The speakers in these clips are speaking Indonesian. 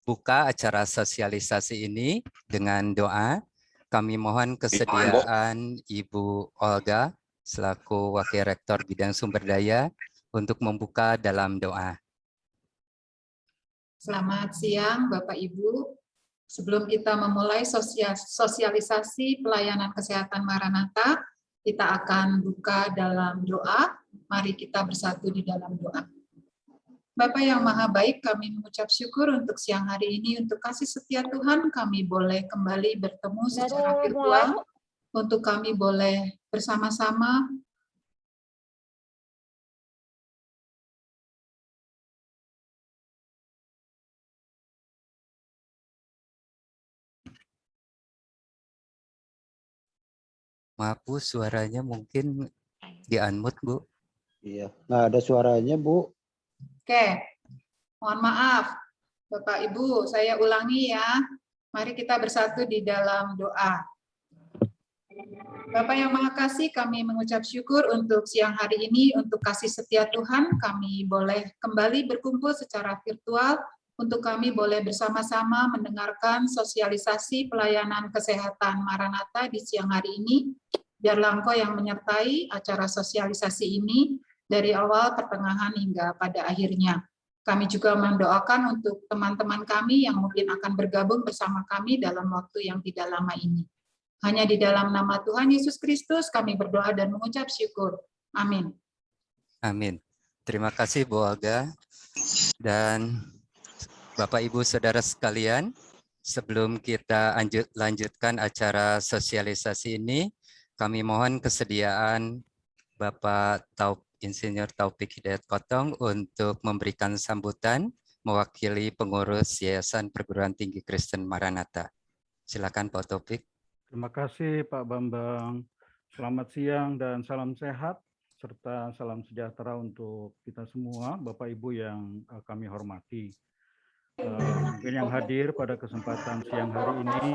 buka acara sosialisasi ini dengan doa. Kami mohon kesediaan Ibu Olga selaku Wakil Rektor Bidang Sumber Daya untuk membuka dalam doa. Selamat siang Bapak Ibu. Sebelum kita memulai sosialisasi pelayanan kesehatan Maranatha, kita akan buka dalam doa. Mari kita bersatu di dalam doa. Bapa yang Maha Baik, kami mengucap syukur untuk siang hari ini, untuk kasih setia Tuhan, kami boleh kembali bertemu secara virtual, untuk kami boleh bersama-sama Maaf Bu, suaranya mungkin di-unmute Bu. Iya, nggak ada suaranya Bu. Oke, mohon maaf Bapak Ibu, saya ulangi ya. Mari kita bersatu di dalam doa. Bapak yang Maha Kasih, kami mengucap syukur untuk siang hari ini, untuk kasih setia Tuhan, kami boleh kembali berkumpul secara virtual, untuk kami boleh bersama-sama mendengarkan sosialisasi pelayanan kesehatan Maranatha di siang hari ini. Biarlah Engkau yang menyertai acara sosialisasi ini dari awal, pertengahan, hingga pada akhirnya. Kami juga mendoakan untuk teman-teman kami yang mungkin akan bergabung bersama kami dalam waktu yang tidak lama ini. Hanya di dalam nama Tuhan Yesus Kristus kami berdoa dan mengucap syukur. Amin. Amin. Terima kasih Bu Olga. Dan Bapak Ibu Saudara sekalian, sebelum kita lanjutkan acara sosialisasi ini, kami mohon kesediaan Bapak Insinyur Taufik Hidayat Kotong untuk memberikan sambutan mewakili pengurus Yayasan Perguruan Tinggi Kristen Maranatha. Silakan Pak Taufik. Terima kasih Pak Bambang. Selamat siang dan salam sehat serta salam sejahtera untuk kita semua, Bapak Ibu yang kami hormati. Mungkin yang hadir pada kesempatan siang hari ini.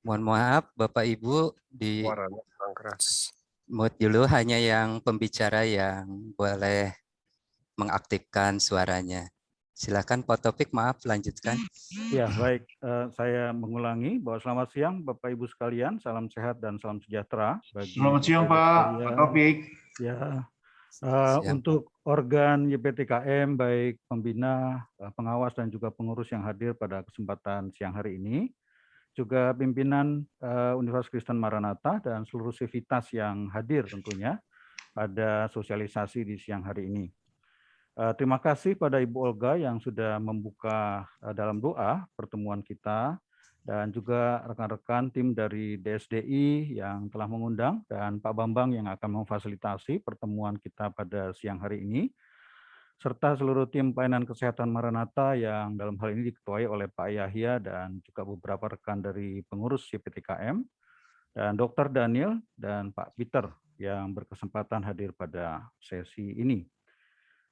Mohon maaf Bapak Ibu, di mute dulu, hanya yang pembicara yang boleh mengaktifkan suaranya. Silakan Pak Taufik, maaf lanjutkan. Ya baik, saya mengulangi bahwa selamat siang Bapak Ibu sekalian, salam sehat dan salam sejahtera. Selamat siang Pak Taufik. Ya, untuk organ YPTKM baik pembina, pengawas dan juga pengurus yang hadir pada kesempatan siang hari ini, juga pimpinan Universitas Kristen Maranatha dan seluruh sivitas yang hadir tentunya pada sosialisasi di siang hari ini. Terima kasih pada Ibu Olga yang sudah membuka dalam doa pertemuan kita dan juga rekan-rekan tim dari DSDI yang telah mengundang dan Pak Bambang yang akan memfasilitasi pertemuan kita pada siang hari ini, serta seluruh tim pelayanan kesehatan Maranatha yang dalam hal ini diketuai oleh Pak Yahya dan juga beberapa rekan dari pengurus YPTKM, dan Dr. Daniel dan Pak Peter yang berkesempatan hadir pada sesi ini.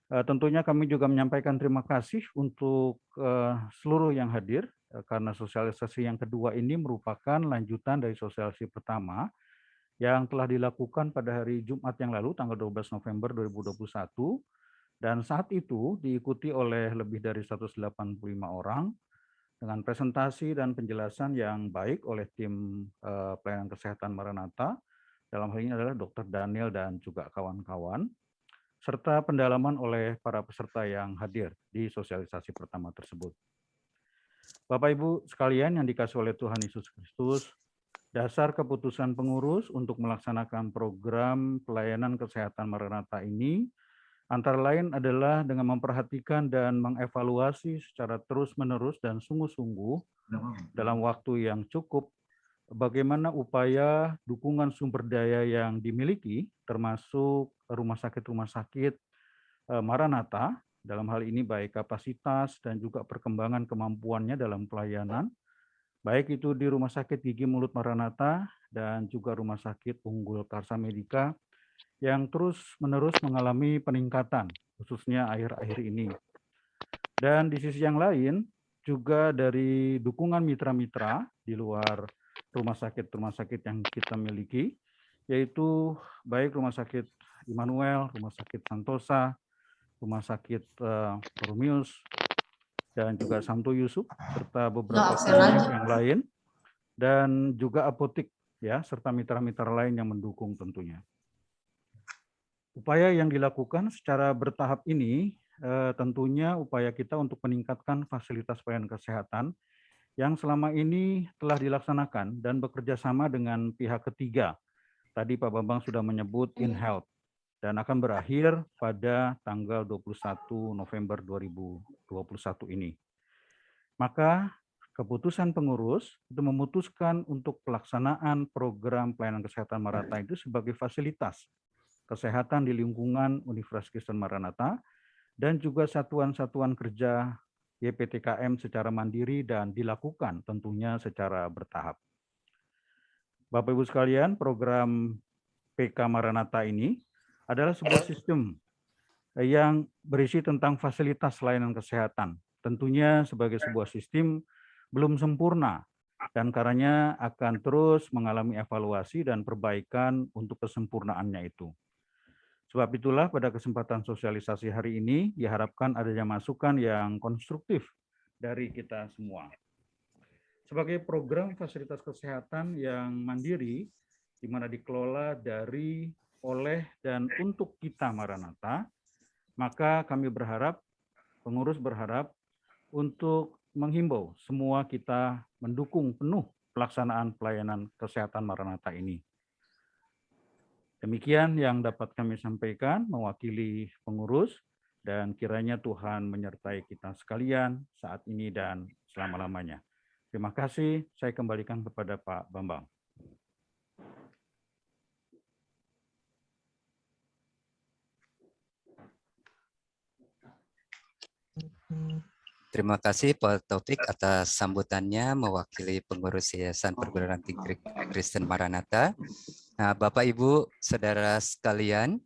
Tentunya kami juga menyampaikan terima kasih untuk seluruh yang hadir, karena sosialisasi yang kedua ini merupakan lanjutan dari sosialisasi pertama yang telah dilakukan pada hari Jumat yang lalu, tanggal 12 November 2021, dan saat itu diikuti oleh lebih dari 185 orang dengan presentasi dan penjelasan yang baik oleh tim pelayanan kesehatan Maranatha, dalam hal ini adalah Dr. Daniel dan juga kawan-kawan, serta pendalaman oleh para peserta yang hadir di sosialisasi pertama tersebut. Bapak Ibu sekalian yang dikasihi oleh Tuhan Yesus Kristus, dasar keputusan pengurus untuk melaksanakan program pelayanan kesehatan Maranatha ini antara lain adalah dengan memperhatikan dan mengevaluasi secara terus-menerus dan sungguh-sungguh dalam waktu yang cukup bagaimana upaya dukungan sumber daya yang dimiliki, termasuk rumah sakit Maranatha, dalam hal ini baik kapasitas dan juga perkembangan kemampuannya dalam pelayanan, baik itu di Rumah Sakit Gigi Mulut Maranatha dan juga Rumah Sakit Unggul Karsa Medika, yang terus-menerus mengalami peningkatan, khususnya akhir-akhir ini. Dan di sisi yang lain, juga dari dukungan mitra-mitra di luar rumah sakit yang kita miliki, yaitu baik Rumah Sakit Immanuel, Rumah Sakit Santosa, Rumah Sakit Romius, dan juga Santo Yusuf, serta beberapa klinik yang lain, dan juga apotik, ya, serta mitra-mitra lain yang mendukung tentunya. Upaya yang dilakukan secara bertahap ini tentunya upaya kita untuk meningkatkan fasilitas pelayanan kesehatan yang selama ini telah dilaksanakan dan bekerja sama dengan pihak ketiga. Tadi Pak Bambang sudah menyebut InHealth dan akan berakhir pada tanggal 21 November 2021 ini. Maka keputusan pengurus itu memutuskan untuk pelaksanaan program pelayanan kesehatan Maranatha itu sebagai fasilitas kesehatan di lingkungan Universitas Kristen Maranatha dan juga satuan-satuan kerja YPTKM secara mandiri dan dilakukan tentunya secara bertahap. Bapak Ibu sekalian, program PK Maranatha ini adalah sebuah sistem yang berisi tentang fasilitas layanan kesehatan. Tentunya sebagai sebuah sistem belum sempurna dan karenanya akan terus mengalami evaluasi dan perbaikan untuk kesempurnaannya itu. Sebab itulah pada kesempatan sosialisasi hari ini diharapkan adanya masukan yang konstruktif dari kita semua. Sebagai program fasilitas kesehatan yang mandiri, di mana dikelola dari, oleh, dan untuk kita Maranatha, maka kami berharap, pengurus berharap, untuk menghimbau semua kita mendukung penuh pelaksanaan pelayanan kesehatan Maranatha ini. Demikian yang dapat kami sampaikan mewakili pengurus dan kiranya Tuhan menyertai kita sekalian saat ini dan selama-lamanya. Terima kasih, saya kembalikan kepada Pak Bambang. Terima kasih Pak Taufik atas sambutannya mewakili pengurus Yayasan Perguruan Tinggi Kristen Maranatha. Nah, Bapak Ibu, Saudara sekalian,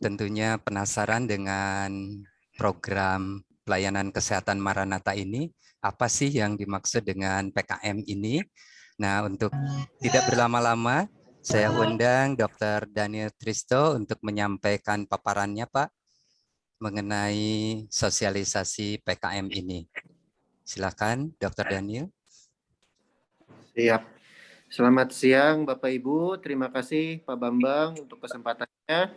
tentunya penasaran dengan program pelayanan kesehatan Maranatha ini. Apa sih yang dimaksud dengan PKM ini? Nah, untuk tidak berlama-lama, saya undang Dr. Daniel Tristo untuk menyampaikan paparannya, Pak, mengenai sosialisasi PKM ini. Silakan, Dr. Daniel. Siap. Selamat siang Bapak Ibu, terima kasih Pak Bambang untuk kesempatannya.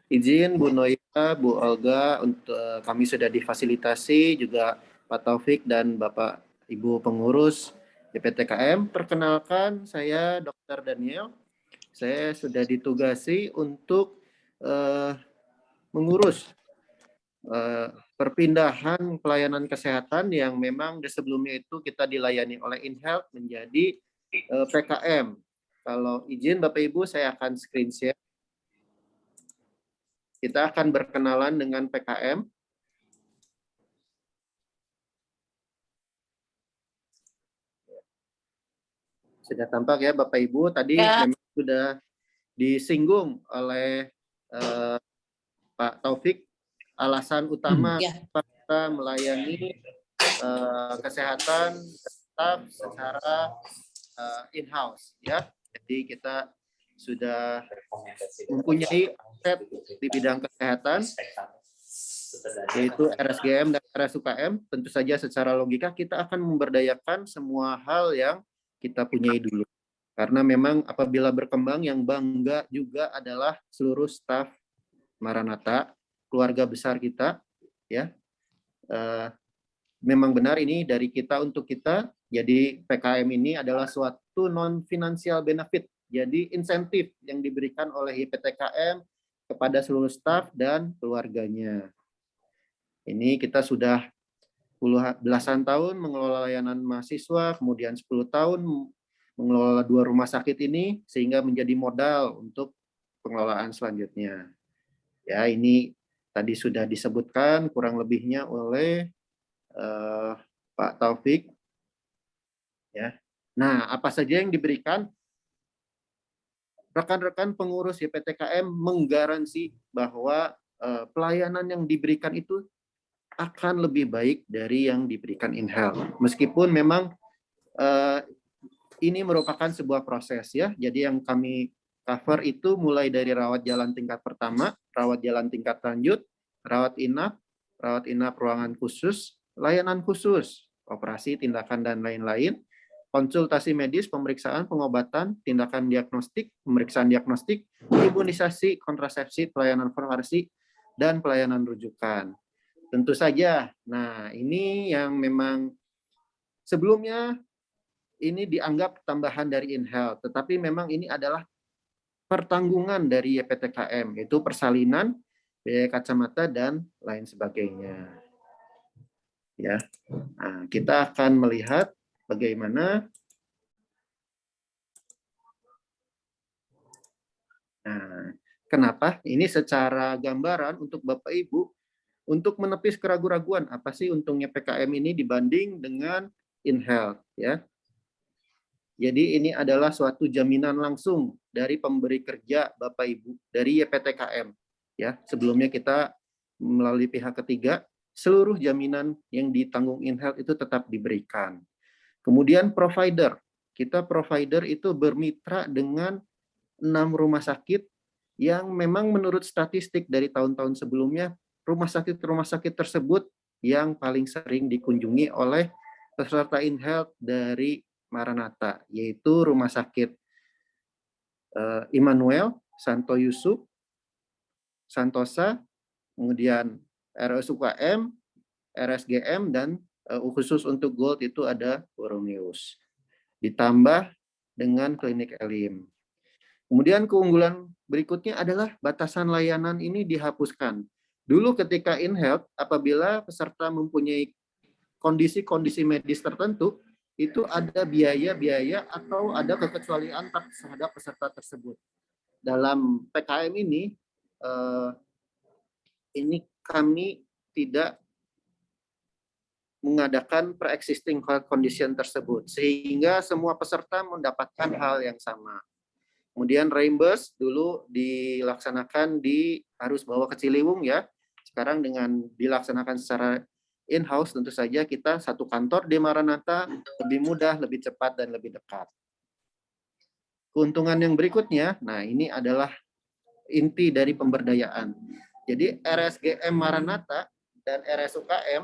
Izin Bu Noya, Bu Olga, untuk kami sudah difasilitasi, juga Pak Taufik dan Bapak Ibu pengurus YPTKM. Perkenalkan, saya Dr. Daniel. Saya sudah ditugasi untuk mengurus perpindahan pelayanan kesehatan yang memang sebelumnya itu kita dilayani oleh InHealth menjadi PKM. Kalau izin Bapak Ibu, saya akan screen share. Kita akan berkenalan dengan PKM. Sudah tampak ya Bapak Ibu, tadi memang sudah disinggung oleh Pak Taufik, alasan utama kita melayani kesehatan tetap secara in-house, ya. Jadi kita sudah mempunyai aset di bidang kesehatan, yaitu RSGM dan RSUKM. Tentu saja secara logika kita akan memberdayakan semua hal yang kita punyai dulu. Karena memang apabila berkembang, yang bangga juga adalah seluruh staf Maranatha, keluarga besar kita, ya. Memang benar ini dari kita untuk kita. Jadi PKM ini adalah suatu non-financial benefit, jadi insentif yang diberikan oleh YPTKM kepada seluruh staf dan keluarganya. Ini kita sudah belasan tahun mengelola layanan mahasiswa, kemudian 10 tahun mengelola 2 rumah sakit ini, sehingga menjadi modal untuk pengelolaan selanjutnya. Ya, ini tadi sudah disebutkan kurang lebihnya oleh Pak Taufik. Ya. Nah, apa saja yang diberikan? Rekan-rekan pengurus YPTKM menggaransi bahwa pelayanan yang diberikan itu akan lebih baik dari yang diberikan InHealth. Meskipun memang ini merupakan sebuah proses ya. Jadi yang kami cover itu mulai dari rawat jalan tingkat pertama, rawat jalan tingkat lanjut, rawat inap ruangan khusus, layanan khusus, operasi, tindakan, dan lain-lain, konsultasi medis, pemeriksaan, pengobatan, tindakan diagnostik, pemeriksaan diagnostik, imunisasi, kontrasepsi, pelayanan farmasi, dan pelayanan rujukan. Tentu saja, nah ini yang memang sebelumnya ini dianggap tambahan dari InHealth, tetapi memang ini adalah pertanggungan dari YPTKM, yaitu persalinan, biaya kacamata, dan lain sebagainya. Ya, nah, kita akan melihat bagaimana. Nah, kenapa? Ini secara gambaran untuk Bapak Ibu, untuk menepis keraguan-raguan apa sih untungnya PKM ini dibanding dengan InHealth, ya. Jadi ini adalah suatu jaminan langsung dari pemberi kerja Bapak Ibu dari YPTKM. Ya, sebelumnya kita melalui pihak ketiga, seluruh jaminan yang ditanggung InHealth itu tetap diberikan. Kemudian provider, kita provider itu bermitra dengan 6 rumah sakit yang memang menurut statistik dari tahun-tahun sebelumnya, rumah sakit tersebut yang paling sering dikunjungi oleh peserta InHealth dari Maranatha, yaitu Rumah Sakit Immanuel, Santo Yusuf, Santosa, kemudian RSUKM, RSGM, dan khusus untuk Gold itu ada Borromeus. Ditambah dengan Klinik Elim. Kemudian keunggulan berikutnya adalah batasan layanan ini dihapuskan. Dulu ketika InHealth, apabila peserta mempunyai kondisi-kondisi medis tertentu, itu ada biaya-biaya atau ada kekecualian terhadap peserta tersebut. Dalam PKM ini kami tidak mengadakan pre-existing health condition tersebut, sehingga semua peserta mendapatkan hal yang sama. Kemudian reimburse dulu dilaksanakan harus bawa ke Ciliwung ya. Sekarang dengan dilaksanakan secara in-house, tentu saja kita satu kantor di Maranatha lebih mudah, lebih cepat, dan lebih dekat. Keuntungan yang berikutnya, nah ini adalah inti dari pemberdayaan. Jadi RSGM Maranatha dan RSUKM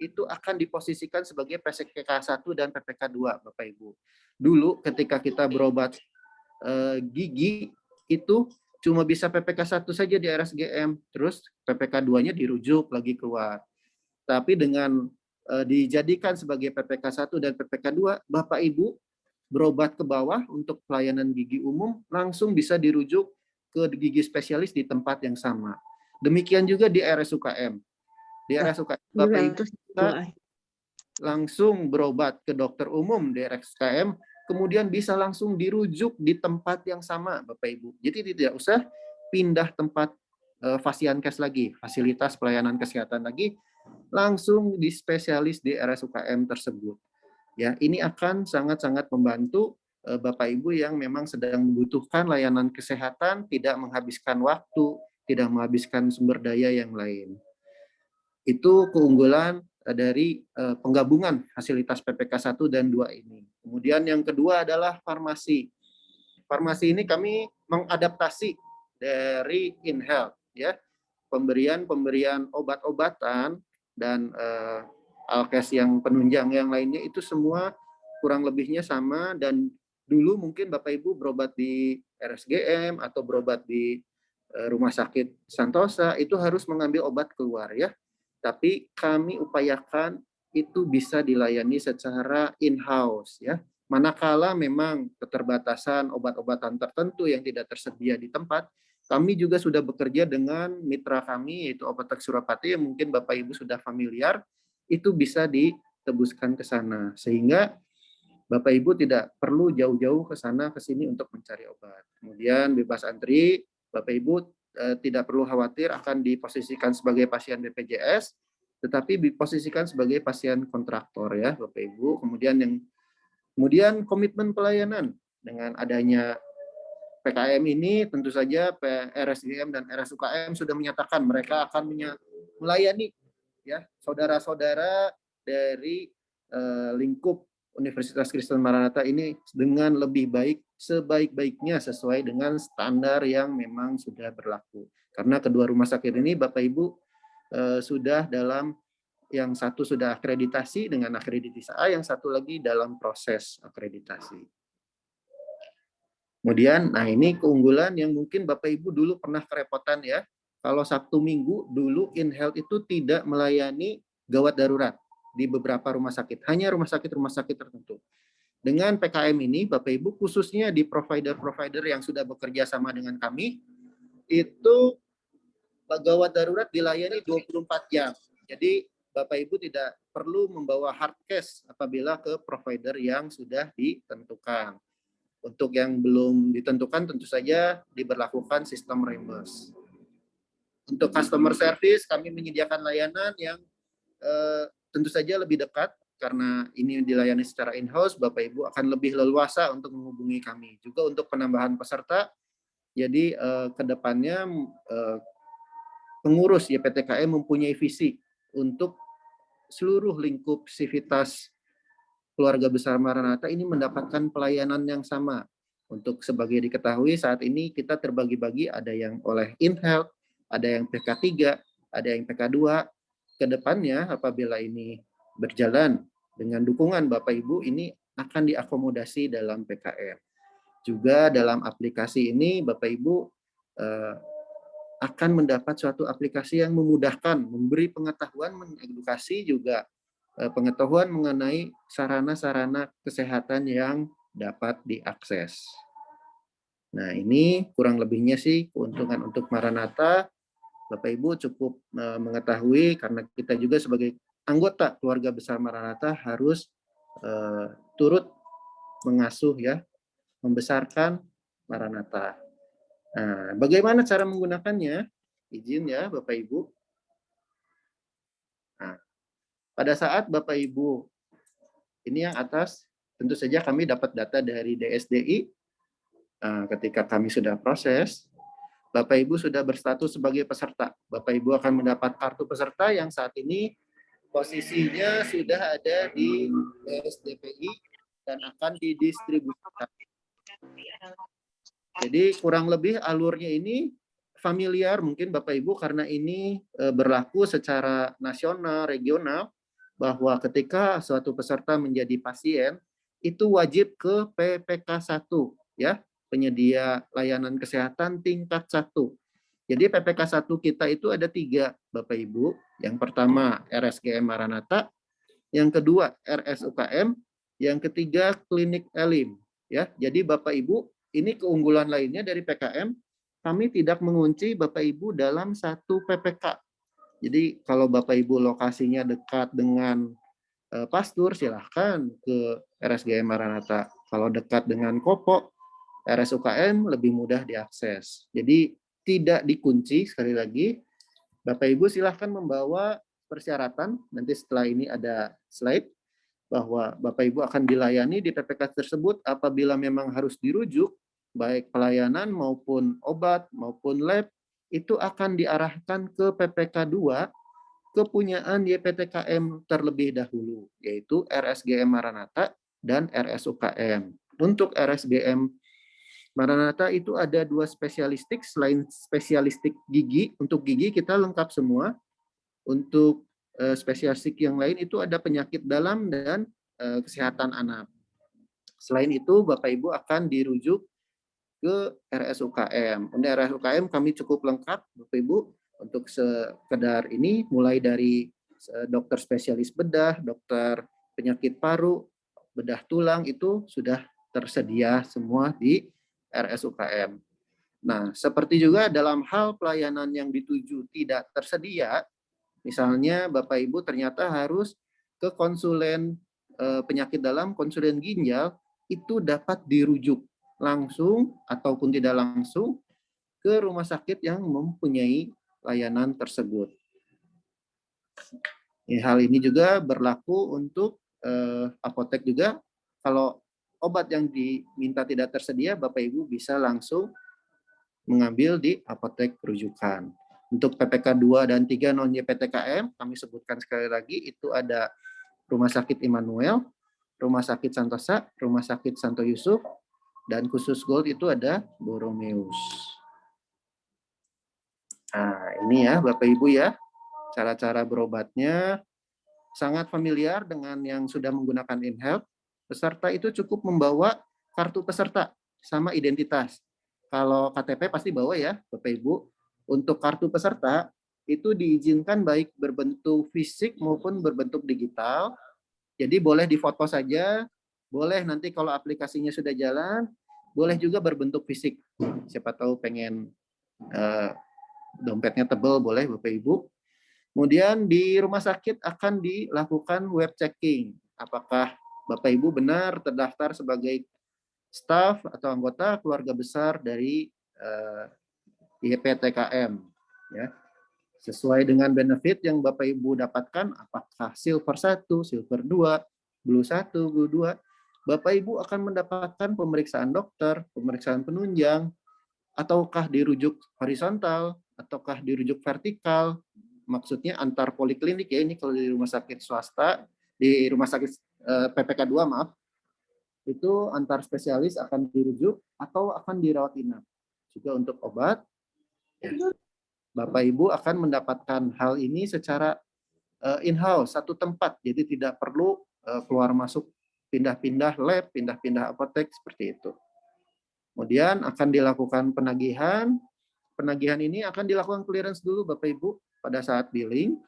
itu akan diposisikan sebagai PPK 1 dan PPK 2, Bapak Ibu. Dulu ketika kita berobat gigi itu cuma bisa PPK 1 saja di RSGM, terus PPK 2-nya dirujuk lagi keluar. Tapi dengan dijadikan sebagai PPK 1 dan PPK 2, Bapak Ibu berobat ke bawah untuk pelayanan gigi umum langsung bisa dirujuk ke gigi spesialis di tempat yang sama. Demikian juga di RSUKM. Di RSUKM Bapak Ibu bisa langsung berobat ke dokter umum di RSUKM, kemudian bisa langsung dirujuk di tempat yang sama, Bapak Ibu. Jadi tidak usah pindah tempat Fasiankes lagi, fasilitas pelayanan kesehatan lagi, langsung di spesialis di RSUKM tersebut. Ya, ini akan sangat-sangat membantu Bapak Ibu yang memang sedang membutuhkan layanan kesehatan, tidak menghabiskan waktu, tidak menghabiskan sumber daya yang lain. Itu keunggulan dari penggabungan fasilitas PPK 1 dan 2 ini. Kemudian yang kedua adalah farmasi. Farmasi ini kami mengadaptasi dari InHealth, ya. Pemberian obat-obatan dan alkes yang penunjang yang lainnya itu semua kurang lebihnya sama, dan dulu mungkin Bapak Ibu berobat di RSGM atau berobat di Rumah Sakit Santosa itu harus mengambil obat keluar ya. Tapi kami upayakan itu bisa dilayani secara in-house ya. Manakala memang keterbatasan obat-obatan tertentu yang tidak tersedia di tempat, kami juga sudah bekerja dengan mitra kami yaitu Apotek Surapati yang mungkin Bapak Ibu sudah familiar, itu bisa ditebuskan ke sana sehingga Bapak Ibu tidak perlu jauh-jauh ke sana ke sini untuk mencari obat. Kemudian bebas antri, Bapak Ibu tidak perlu khawatir akan diposisikan sebagai pasien BPJS, tetapi diposisikan sebagai pasien kontraktor ya Bapak Ibu. Kemudian komitmen pelayanan dengan adanya PKM ini tentu saja RSGM dan RSUKM sudah menyatakan mereka akan melayani ya saudara-saudara dari lingkup Universitas Kristen Maranatha ini dengan lebih baik, sebaik-baiknya sesuai dengan standar yang memang sudah berlaku. Karena kedua rumah sakit ini Bapak Ibu sudah dalam, yang satu sudah akreditasi dengan akreditasi A, yang satu lagi dalam proses akreditasi. Kemudian, nah ini keunggulan yang mungkin Bapak Ibu dulu pernah kerepotan ya. Kalau Sabtu Minggu dulu InHealth itu tidak melayani gawat darurat di beberapa rumah sakit, hanya rumah sakit tertentu. Dengan PKM ini, Bapak Ibu khususnya di provider-provider yang sudah bekerja sama dengan kami, itu gawat darurat dilayani 24 jam. Jadi Bapak Ibu tidak perlu membawa hard case apabila ke provider yang sudah ditentukan. Untuk yang belum ditentukan tentu saja diberlakukan sistem reimburse. Untuk customer service kami menyediakan layanan yang tentu saja lebih dekat, karena ini dilayani secara in-house, Bapak Ibu akan lebih leluasa untuk menghubungi kami. Juga untuk penambahan peserta, jadi kedepannya pengurus YPTKM mempunyai visi untuk seluruh lingkup sivitas keluarga besar Maranatha ini mendapatkan pelayanan yang sama. Untuk sebagai diketahui saat ini kita terbagi-bagi, ada yang oleh InHealth, ada yang PK3, ada yang PK2. Kedepannya apabila ini berjalan dengan dukungan Bapak Ibu, ini akan diakomodasi dalam PKM. Juga dalam aplikasi ini Bapak Ibu akan mendapat suatu aplikasi yang memudahkan, memberi pengetahuan, mengedukasi juga pengetahuan mengenai sarana-sarana kesehatan yang dapat diakses. Nah, ini kurang lebihnya sih keuntungan untuk Maranatha. Bapak Ibu cukup mengetahui, karena kita juga sebagai anggota keluarga besar Maranatha harus turut mengasuh ya, membesarkan Maranatha. Nah, bagaimana cara menggunakannya? Izin ya Bapak Ibu. Nah, pada saat Bapak Ibu, ini yang atas, tentu saja kami dapat data dari DSDI. Ketika kami sudah proses, Bapak Ibu sudah berstatus sebagai peserta. Bapak Ibu akan mendapat kartu peserta yang saat ini posisinya sudah ada di DSDPI dan akan didistribusikan. Jadi kurang lebih alurnya ini familiar mungkin Bapak Ibu, karena ini berlaku secara nasional, regional, bahwa ketika suatu peserta menjadi pasien, itu wajib ke PPK 1, ya, penyedia layanan kesehatan tingkat 1. Jadi PPK 1 kita itu ada 3, Bapak Ibu. Yang pertama RSGM Maranatha, yang kedua RSUKM, yang ketiga Klinik Elim. Ya, jadi Bapak Ibu, ini keunggulan lainnya dari PKM, kami tidak mengunci Bapak Ibu dalam satu PPK. Jadi kalau Bapak Ibu lokasinya dekat dengan Pastur, silahkan ke RSGM Maranatha. Kalau dekat dengan Kopo, RSUKM lebih mudah diakses. Jadi tidak dikunci, sekali lagi. Bapak Ibu silahkan membawa persyaratan, nanti setelah ini ada slide, bahwa Bapak Ibu akan dilayani di PPK tersebut apabila memang harus dirujuk, baik pelayanan maupun obat maupun lab, itu akan diarahkan ke PPK 2 kepunyaan YPTKM terlebih dahulu, yaitu RSGM Maranatha dan RSUKM. Untuk RSGM Maranatha itu ada 2 spesialistik, selain spesialistik gigi, untuk gigi kita lengkap semua. Untuk spesialistik yang lain itu ada penyakit dalam dan kesehatan anak. Selain itu Bapak Ibu akan dirujuk ke RSUKM. Untuk RSUKM kami cukup lengkap Bapak Ibu, untuk sekedar ini mulai dari dokter spesialis bedah, dokter penyakit paru, bedah tulang, itu sudah tersedia semua di RSUKM. Nah, seperti juga dalam hal pelayanan yang dituju tidak tersedia, misalnya Bapak Ibu ternyata harus ke konsulen penyakit dalam, konsulen ginjal, itu dapat dirujuk langsung ataupun tidak langsung ke rumah sakit yang mempunyai layanan tersebut. Hal ini juga berlaku untuk apotek juga. Kalau obat yang diminta tidak tersedia, Bapak Ibu bisa langsung mengambil di apotek rujukan. Untuk PPK 2 dan 3 non YPTKM, kami sebutkan sekali lagi, itu ada Rumah Sakit Immanuel, Rumah Sakit Santosa, Rumah Sakit Santo Yusuf, dan khusus Gold itu ada Boromeus. Nah, ini ya Bapak Ibu ya, cara-cara berobatnya sangat familiar dengan yang sudah menggunakan InHealth. Peserta itu cukup membawa kartu peserta sama identitas. Kalau KTP pasti bawa ya Bapak Ibu. Untuk kartu peserta itu diizinkan baik berbentuk fisik maupun berbentuk digital. Jadi boleh difoto saja, boleh nanti kalau aplikasinya sudah jalan, boleh juga berbentuk fisik. Siapa tahu pengen dompetnya tebal, boleh Bapak Ibu. Kemudian di rumah sakit akan dilakukan web checking. Apakah Bapak Ibu benar terdaftar sebagai staf atau anggota keluarga besar dari YPTKM. Ya. Sesuai dengan benefit yang Bapak Ibu dapatkan, apakah Silver 1, Silver 2, Blue 1, Blue 2, Bapak Ibu akan mendapatkan pemeriksaan dokter, pemeriksaan penunjang, ataukah dirujuk horizontal, ataukah dirujuk vertikal, maksudnya antar poliklinik ya, ini kalau di rumah sakit swasta, di rumah sakit PPK 2 maaf, itu antar spesialis akan dirujuk atau akan dirawat inap. Juga untuk obat, Bapak Ibu akan mendapatkan hal ini secara in-house, satu tempat, jadi tidak perlu keluar masuk, pindah-pindah lab, pindah-pindah apotek, seperti itu. Kemudian akan dilakukan penagihan. Penagihan ini akan dilakukan clearance dulu Bapak Ibu pada saat billing.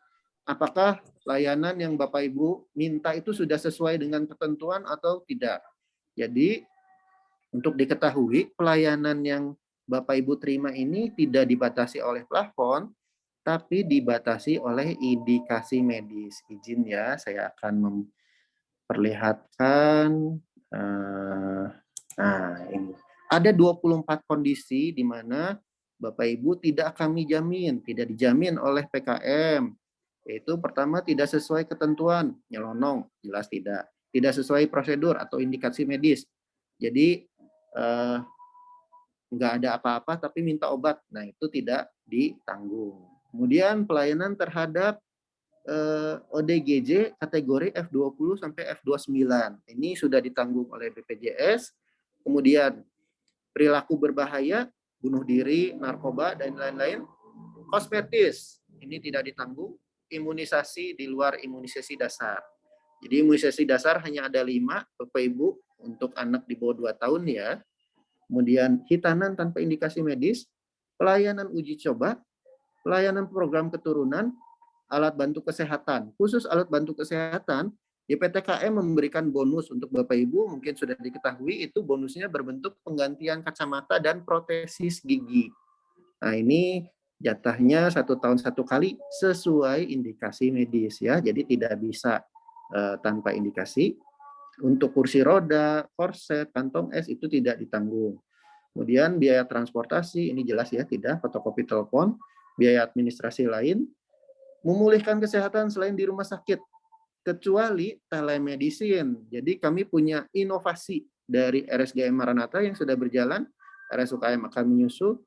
Apakah layanan yang Bapak Ibu minta itu sudah sesuai dengan ketentuan atau tidak. Jadi untuk diketahui pelayanan yang Bapak Ibu terima ini tidak dibatasi oleh plafon, tapi dibatasi oleh indikasi medis. Izin ya, saya akan memperlihatkan. Nah, ini. Ada 24 kondisi di mana Bapak Ibu tidak kami jamin, tidak dijamin oleh PKM. Yaitu pertama tidak sesuai ketentuan, nyelonong, jelas tidak. Tidak sesuai prosedur atau indikasi medis. Jadi nggak ada apa-apa tapi minta obat. Nah, itu tidak ditanggung. Kemudian pelayanan terhadap ODGJ kategori F20 sampai F29. Ini sudah ditanggung oleh BPJS. Kemudian perilaku berbahaya, bunuh diri, narkoba, dan lain-lain. Kosmetis, ini tidak ditanggung. Imunisasi di luar imunisasi dasar. Jadi imunisasi dasar hanya ada 5, Bapak Ibu, untuk anak di bawah 2 tahun ya. Kemudian hitanan tanpa indikasi medis, pelayanan uji coba, pelayanan program keturunan, alat bantu kesehatan. Khusus alat bantu kesehatan, YPTKM memberikan bonus untuk Bapak Ibu, mungkin sudah diketahui, itu bonusnya berbentuk penggantian kacamata dan protesis gigi. Nah, ini jatahnya 1 tahun 1 kali sesuai indikasi medis ya, jadi tidak bisa tanpa indikasi. Untuk kursi roda, korset, kantong es itu tidak ditanggung. Kemudian biaya transportasi, ini jelas ya, tidak, fotokopi telepon, biaya administrasi lain, memulihkan kesehatan selain di rumah sakit, kecuali telemedicine. Jadi kami punya inovasi dari RSGM Maranatha yang sudah berjalan, RSUKM akan menyusul.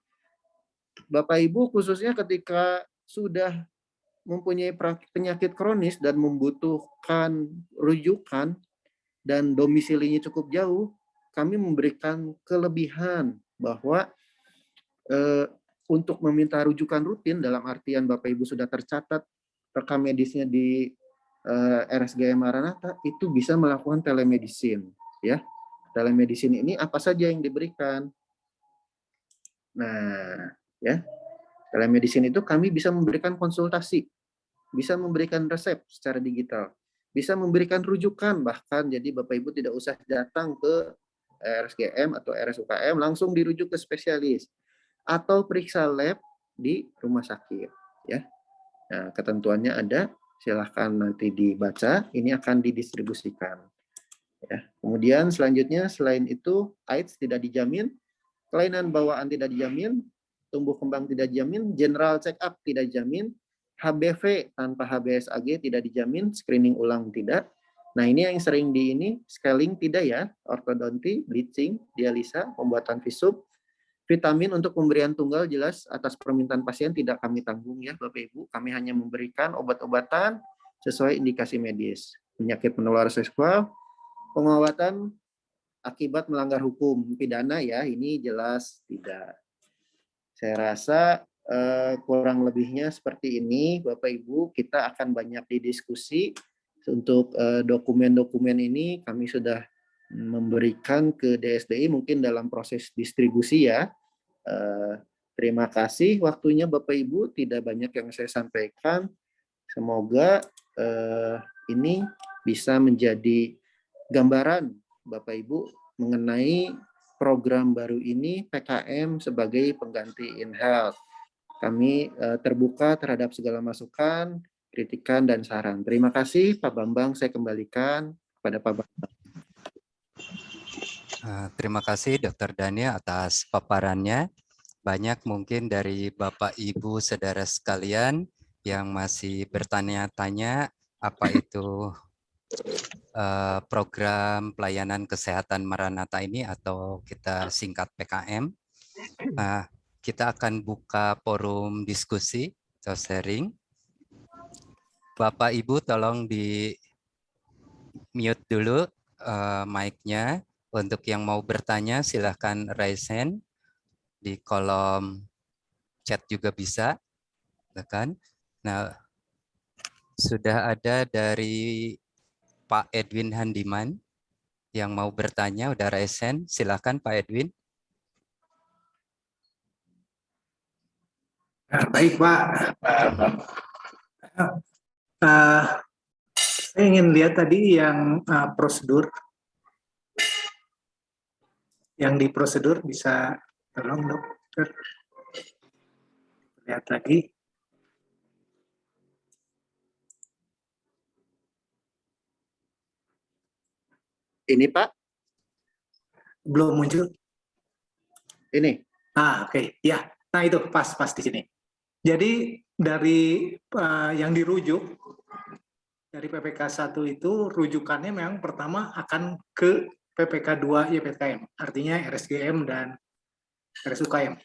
Bapak Ibu khususnya ketika sudah mempunyai penyakit kronis dan membutuhkan rujukan dan domisilinya cukup jauh, kami memberikan kelebihan bahwa untuk meminta rujukan rutin dalam artian Bapak Ibu sudah tercatat rekam medisnya di RSGM Maranatha, itu bisa melakukan telemedicine ya. Telemedicine ini apa saja yang diberikan? Nah, ya. Telemedicine itu kami bisa memberikan konsultasi, bisa memberikan resep secara digital, bisa memberikan rujukan, bahkan jadi Bapak Ibu tidak usah datang ke RSGM atau RSUKM, langsung dirujuk ke spesialis atau periksa lab di rumah sakit ya. Nah, ketentuannya ada, silahkan nanti dibaca, ini akan didistribusikan ya. Kemudian selanjutnya selain itu AIDS tidak dijamin, kelainan bawaan tidak dijamin, tumbuh kembang tidak dijamin, general check up tidak dijamin, HBV tanpa HBsAg tidak dijamin, screening ulang tidak. Nah, ini yang sering scaling tidak ya, ortodonti, bleaching, dialisa, pembuatan visum, vitamin untuk pemberian tunggal jelas atas permintaan pasien tidak kami tanggung ya Bapak Ibu. Kami hanya memberikan obat-obatan sesuai indikasi medis. Penyakit menular seksual, Pengawatan akibat melanggar hukum pidana ya, ini jelas tidak. Saya rasa kurang lebihnya seperti ini, Bapak Ibu. Kita akan banyak didiskusi. Untuk dokumen-dokumen ini kami sudah memberikan ke DSDI mungkin dalam proses distribusi ya. Terima kasih waktunya Bapak Ibu, tidak banyak yang saya sampaikan. Semoga ini bisa menjadi gambaran Bapak Ibu mengenai program baru ini PKM sebagai pengganti InHealth. Kami terbuka terhadap segala masukan, kritikan, dan saran. Terima kasih Pak Bambang, saya kembalikan kepada Pak Bambang. Terima kasih Dr. Daniel atas paparannya. Banyak mungkin dari Bapak Ibu saudara sekalian yang masih bertanya-tanya apa itu program pelayanan kesehatan Maranatha ini atau kita singkat PKM. Kita akan buka forum diskusi atau sharing. Bapak Ibu tolong di mute dulu mic-nya. Untuk yang mau bertanya silahkan raise hand di kolom chat juga bisa, kan? Nah, sudah ada dari Pak Edwin Handiman yang mau bertanya, udah raise hand. Silahkan Pak Edwin. Baik Pak, saya ingin lihat tadi yang prosedur, yang di prosedur bisa tolong dokter lihat lagi. Ini Pak? Belum muncul? Ini? Oke. Ya, nah itu pas di sini. Jadi dari yang dirujuk, dari PPK 1 itu rujukannya memang pertama akan ke PPK 2 YPTKM, artinya RSGM dan RSUKM.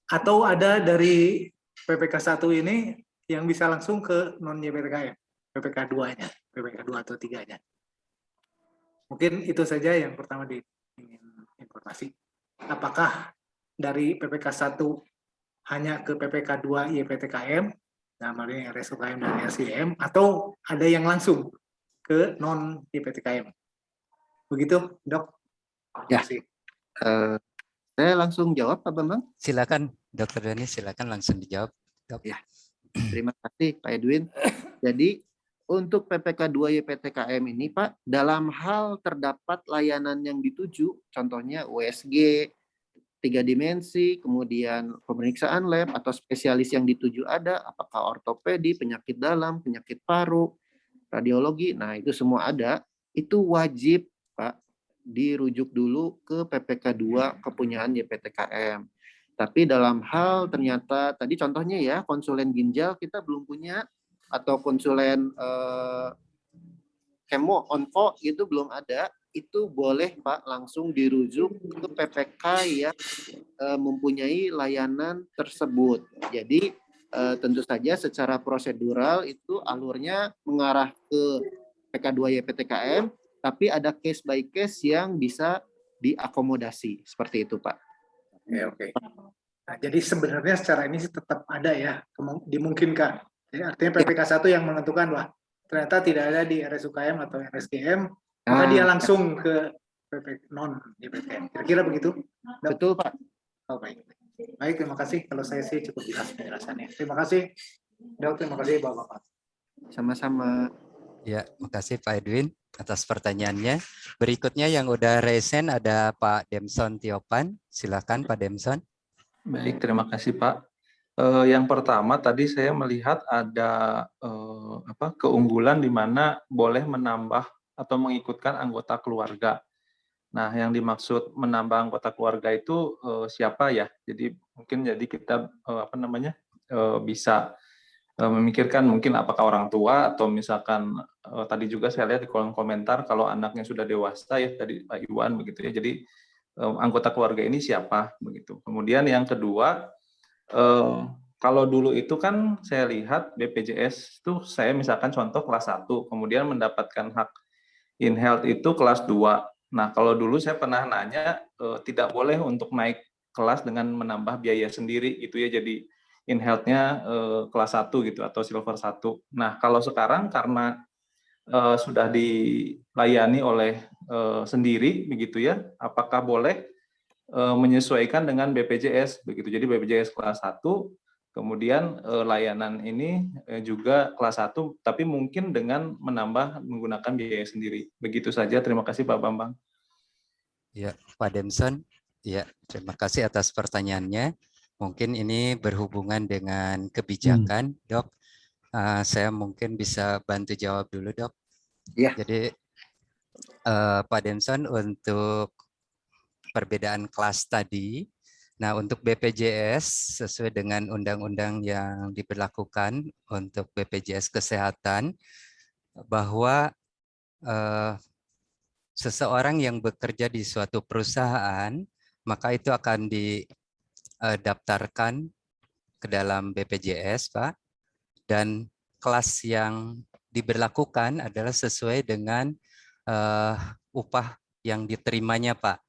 Atau ada dari PPK 1 ini yang bisa langsung ke non-YPTKM, PPK 2-nya, PPK 2 atau 3-nya. Mungkin itu saja yang pertama ingin informasi. Apakah dari PPK 1 hanya ke PPK 2 YPTKM, namanya RSUKM dan RSGM, atau ada yang langsung ke non-YPTKM? Begitu, Dok? Ya. Saya langsung jawab, Pak Bambang. Silakan, Dr. Dani, silakan langsung dijawab. Dok. Ya. Terima kasih, Pak Edwin. Jadi, untuk PPK 2 YPTKM ini, Pak, dalam hal terdapat layanan yang dituju, contohnya USG, 3 dimensi, kemudian pemeriksaan lab atau spesialis yang dituju ada, apakah ortopedi, penyakit dalam, penyakit paru, radiologi, nah itu semua ada, itu wajib Pak dirujuk dulu ke PPK 2 kepunyaan YPTKM. Tapi dalam hal ternyata tadi contohnya ya konsulen ginjal kita belum punya atau konsulen kemo onko itu belum ada, itu boleh Pak langsung dirujuk ke PPK yang mempunyai layanan tersebut. Jadi tentu saja secara prosedural itu alurnya mengarah ke PK2 YPTKM, tapi ada case by case yang bisa diakomodasi seperti itu Pak. Oke. Nah, jadi sebenarnya secara ini tetap ada ya, dimungkinkan. Jadi artinya PPK 1 yang menentukan wah ternyata tidak ada di RSUKM atau RSGM, maka dia langsung ke PPK non YPTKM. Kira-kira begitu? Betul Pak. Oh, baik. Baik, terima kasih. Kalau saya sih cukup jelas penjelasannya. Terima kasih, Dok. Terima kasih, Bapak-Bapak. Sama-sama. Ya, makasih Pak Edwin atas pertanyaannya. Berikutnya yang udah resen ada Pak Demson Tiopan. Silakan Pak Demson. Baik, terima kasih Pak. Yang pertama tadi saya melihat ada keunggulan di mana boleh menambah atau mengikutkan anggota keluarga. Nah, yang dimaksud menambah anggota keluarga itu siapa ya? Jadi mungkin kita bisa memikirkan mungkin apakah orang tua atau misalkan tadi juga saya lihat di kolom komentar kalau anaknya sudah dewasa ya tadi Pak Iwan begitu ya. Jadi anggota keluarga ini siapa begitu. Kemudian yang kedua kalau dulu itu kan saya lihat BPJS itu saya misalkan contoh kelas 1 kemudian mendapatkan hak InHealth itu kelas 2. Nah, kalau dulu saya pernah nanya tidak boleh untuk naik kelas dengan menambah biaya sendiri gitu ya. Jadi InHealth-nya kelas 1 gitu atau silver 1. Nah, kalau sekarang karena sudah dilayani oleh sendiri begitu ya, apakah boleh menyesuaikan dengan BPJS begitu. Jadi BPJS kelas 1, kemudian layanan ini juga kelas 1, tapi mungkin dengan menambah menggunakan biaya sendiri. Begitu saja. Terima kasih Pak Bambang. Ya, Pak Demson. Ya, terima kasih atas pertanyaannya. Mungkin ini berhubungan dengan kebijakan, Dok. Saya mungkin bisa bantu jawab dulu, Dok. Ya. Jadi Pak Demson, untuk perbedaan kelas tadi, nah untuk BPJS sesuai dengan undang-undang yang diberlakukan untuk BPJS Kesehatan, bahwa seseorang yang bekerja di suatu perusahaan, maka itu akan didaftarkan ke dalam BPJS, Pak. Dan kelas yang diberlakukan adalah sesuai dengan upah yang diterimanya, Pak.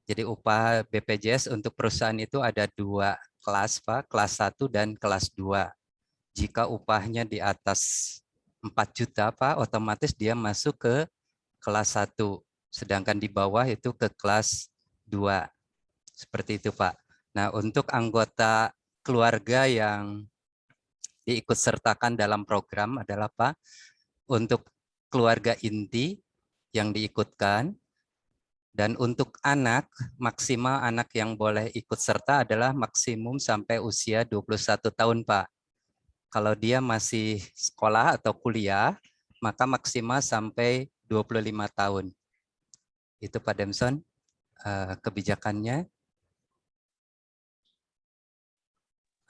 Jadi upah BPJS untuk perusahaan itu ada 2 kelas, Pak, kelas 1 dan kelas 2. Jika upahnya di atas 4 juta, Pak, otomatis dia masuk ke kelas 1. Sedangkan di bawah itu ke kelas 2. Seperti itu, Pak. Nah, untuk anggota keluarga yang diikutsertakan dalam program adalah, Pak, untuk keluarga inti yang diikutkan, dan untuk anak, maksimal anak yang boleh ikut serta adalah maksimum sampai usia 21 tahun, Pak. Kalau dia masih sekolah atau kuliah, maka maksimal sampai 25 tahun. Itu Pak Demson, kebijakannya.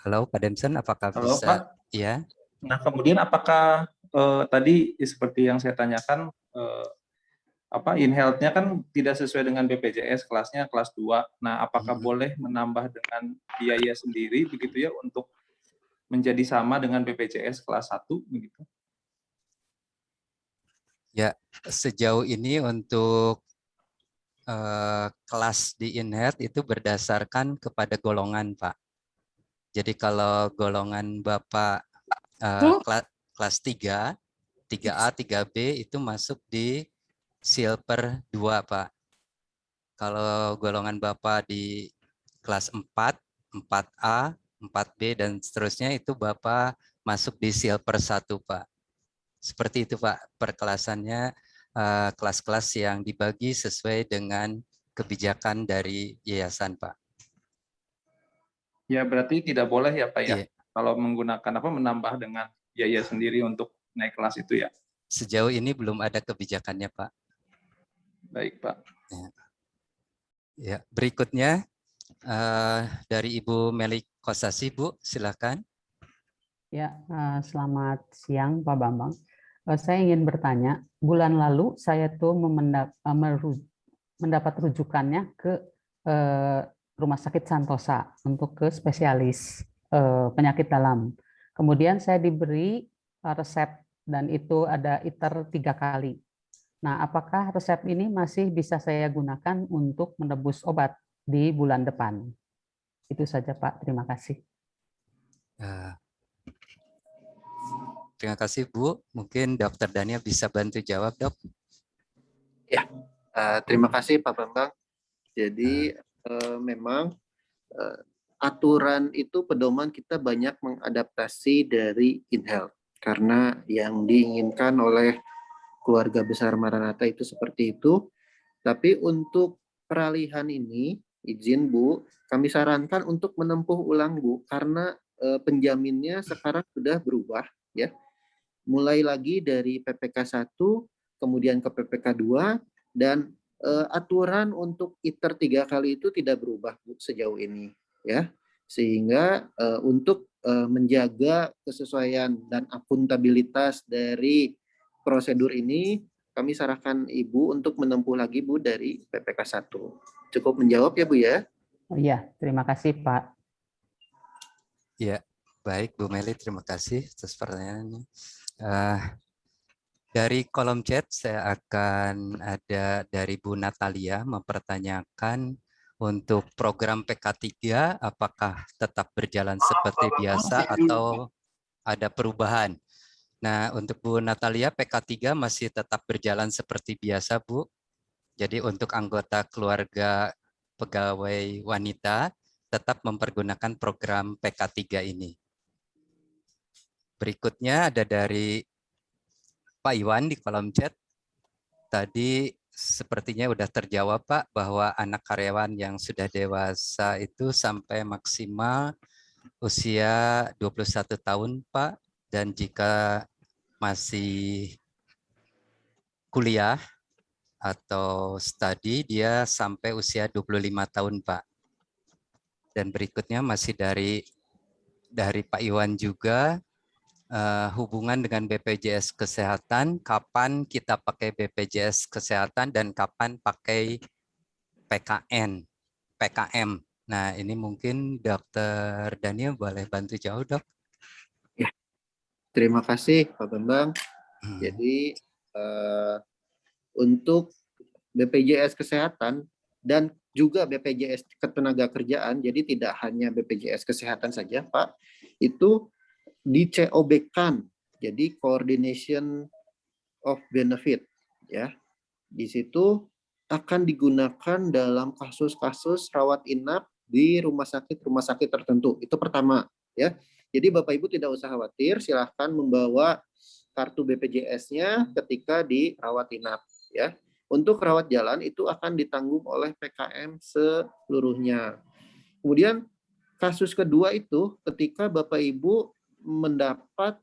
Halo Pak Demson, apakah Halo, bisa? Pak. Ya. Nah, kemudian apakah tadi seperti yang saya tanyakan, InHealth-nya kan tidak sesuai dengan BPJS, kelasnya kelas 2. Nah, apakah boleh menambah dengan biaya sendiri begitu ya untuk menjadi sama dengan BPJS kelas 1 begitu? Ya, sejauh ini untuk kelas di InHealth itu berdasarkan kepada golongan, Pak. Jadi kalau golongan Bapak kelas 3, 3A, 3B itu masuk di Silver 2, Pak. Kalau golongan Bapak di kelas 4, 4A, 4B, dan seterusnya itu Bapak masuk di Silver 1, Pak. Seperti itu, Pak, perkelasannya, kelas-kelas yang dibagi sesuai dengan kebijakan dari yayasan, Pak. Ya, berarti tidak boleh ya, Pak ya, Iya. kalau menggunakan menambah dengan biaya sendiri untuk naik kelas itu ya? Sejauh ini belum ada kebijakannya, Pak. Baik, Pak. Ya, berikutnya dari Ibu Meli Kosasi, Bu, silakan. Ya, selamat siang Pak Bambang. Saya ingin bertanya, bulan lalu saya tuh mendapat rujukannya ke Rumah Sakit Santosa untuk ke spesialis penyakit dalam. Kemudian saya diberi resep dan itu ada ITER 3 kali. Nah, apakah resep ini masih bisa saya gunakan untuk menebus obat di bulan depan? Itu saja, Pak. Terima kasih. Terima kasih, Bu. Mungkin Dr. Daniel bisa bantu jawab, Dok. Ya, terima kasih Pak Bambang. Jadi memang aturan itu pedoman kita banyak mengadaptasi dari InHealth karena yang diinginkan oleh keluarga besar Maranatha itu seperti itu. Tapi untuk peralihan ini, izin Bu, kami sarankan untuk menempuh ulang Bu, karena penjaminnya sekarang sudah berubah ya. Mulai lagi dari PPK 1, kemudian ke PPK 2, dan aturan untuk ITER 3 kali itu tidak berubah Bu, sejauh ini ya. Sehingga untuk menjaga kesesuaian dan akuntabilitas dari prosedur ini, kami sarankan Ibu untuk menempuh lagi Bu dari PPK 1. Cukup menjawab ya Bu ya? Oh iya, terima kasih Pak. Ya, baik Bu Meli, terima kasih atas pertanyaannya. Dari kolom chat saya akan ada dari Bu Natalia mempertanyakan untuk program PK3 apakah tetap berjalan seperti biasa atau ada perubahan. Nah, untuk Bu Natalia, PK3 masih tetap berjalan seperti biasa, Bu. Jadi untuk anggota keluarga pegawai wanita tetap mempergunakan program PK3 ini. Berikutnya ada dari Pak Iwan di kolom chat. Tadi sepertinya sudah terjawab, Pak, bahwa anak karyawan yang sudah dewasa itu sampai maksimal usia 21 tahun, Pak. Dan jika masih kuliah atau studi, dia sampai usia 25 tahun, Pak. Dan berikutnya masih dari Pak Iwan juga, hubungan dengan BPJS Kesehatan, kapan kita pakai BPJS Kesehatan dan kapan pakai PKM. Nah, ini mungkin Dr. Daniel boleh bantu jauh, Dok. Ya, terima kasih Pak Bambang. Jadi untuk BPJS Kesehatan dan juga BPJS Ketenagakerjaan, jadi tidak hanya BPJS Kesehatan saja, Pak, itu di COB-kan, jadi Coordination of Benefit, ya. Di situ akan digunakan dalam kasus-kasus rawat inap di rumah sakit tertentu. Itu pertama, ya. Jadi Bapak Ibu tidak usah khawatir, silahkan membawa kartu BPJS-nya ketika di rawat inap, ya. Untuk rawat jalan itu akan ditanggung oleh PKM seluruhnya. Kemudian kasus kedua itu ketika Bapak Ibu mendapat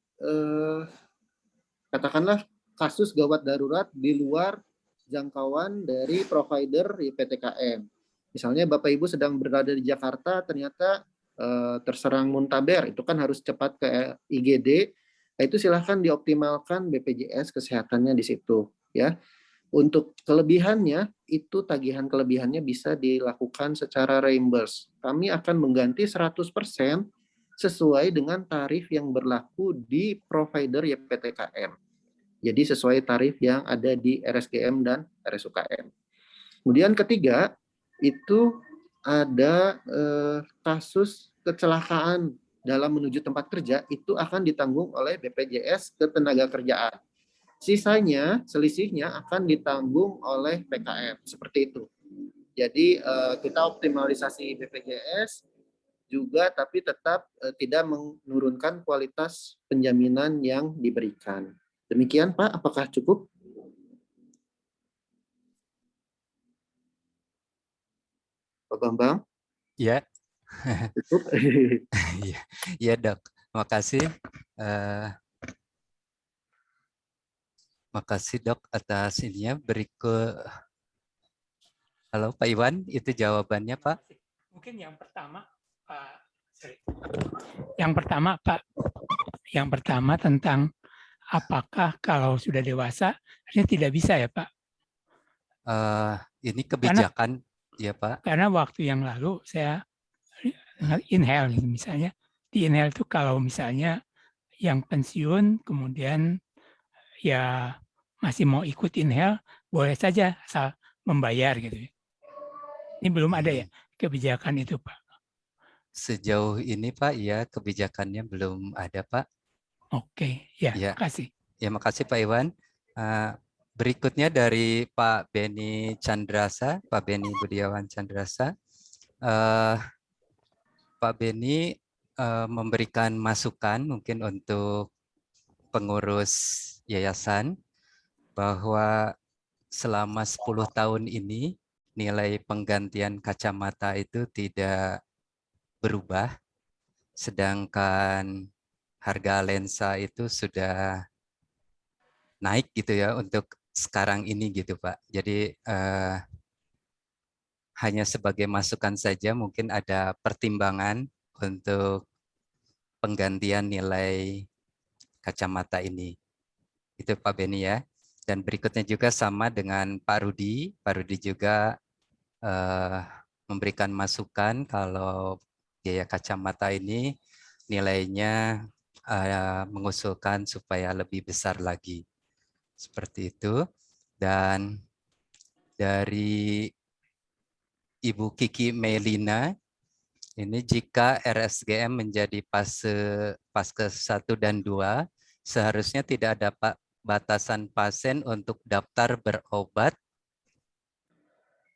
katakanlah kasus gawat darurat di luar jangkauan dari provider YPTKM. Misalnya Bapak Ibu sedang berada di Jakarta, ternyata terserang muntaber, itu kan harus cepat ke IGD. Nah, itu silahkan dioptimalkan BPJS kesehatannya di situ, ya. Untuk kelebihannya, itu tagihan kelebihannya bisa dilakukan secara reimburse. Kami akan mengganti 100% sesuai dengan tarif yang berlaku di provider YPTKM. Jadi sesuai tarif yang ada di RSGM dan RSUKM. Kemudian ketiga, itu ada kasus kecelakaan dalam menuju tempat kerja, itu akan ditanggung oleh BPJS Ketenagakerjaan. Sisanya, selisihnya akan ditanggung oleh PKM, seperti itu. Jadi kita optimalisasi BPJS juga, tapi tetap tidak menurunkan kualitas penjaminan yang diberikan. Demikian Pak, apakah cukup? Pak Bambang? Ya. Cukup? Ya, Dok. Makasih. Makasih, Dok, atas ininya. Berikut. Halo Pak Iwan, itu jawabannya Pak. Mungkin yang pertama, Pak, yang pertama tentang apakah kalau sudah dewasa artinya tidak bisa ya Pak? Ini kebijakan ya Pak. Karena waktu yang lalu saya inhale misalnya, di inhale itu kalau misalnya yang pensiun kemudian ya masih mau ikut inhale, boleh saja asal membayar gitu. Ini belum ada ya kebijakan itu Pak? Sejauh ini Pak, ya kebijakannya belum ada Pak. Oke, ya, makasih. Ya, makasih Pak Iwan. Berikutnya dari Pak Beni Chandrasa, Pak Beni Budiawan Chandrasa. Pak Beni memberikan masukan mungkin untuk pengurus yayasan bahwa selama 10 tahun ini nilai penggantian kacamata itu tidak berubah, sedangkan harga lensa itu sudah naik gitu ya untuk sekarang ini gitu Pak. Jadi hanya sebagai masukan saja, mungkin ada pertimbangan untuk penggantian nilai kacamata ini. Itu Pak Beni ya. Dan berikutnya juga sama dengan Pak Rudi. Pak Rudi juga memberikan masukan kalau biaya kacamata ini nilainya mengusulkan supaya lebih besar lagi. seperti itu. Dan dari Ibu Kiki Melina, ini jika RSGM menjadi Paskes 1 dan 2, seharusnya tidak ada batasan pasien untuk daftar berobat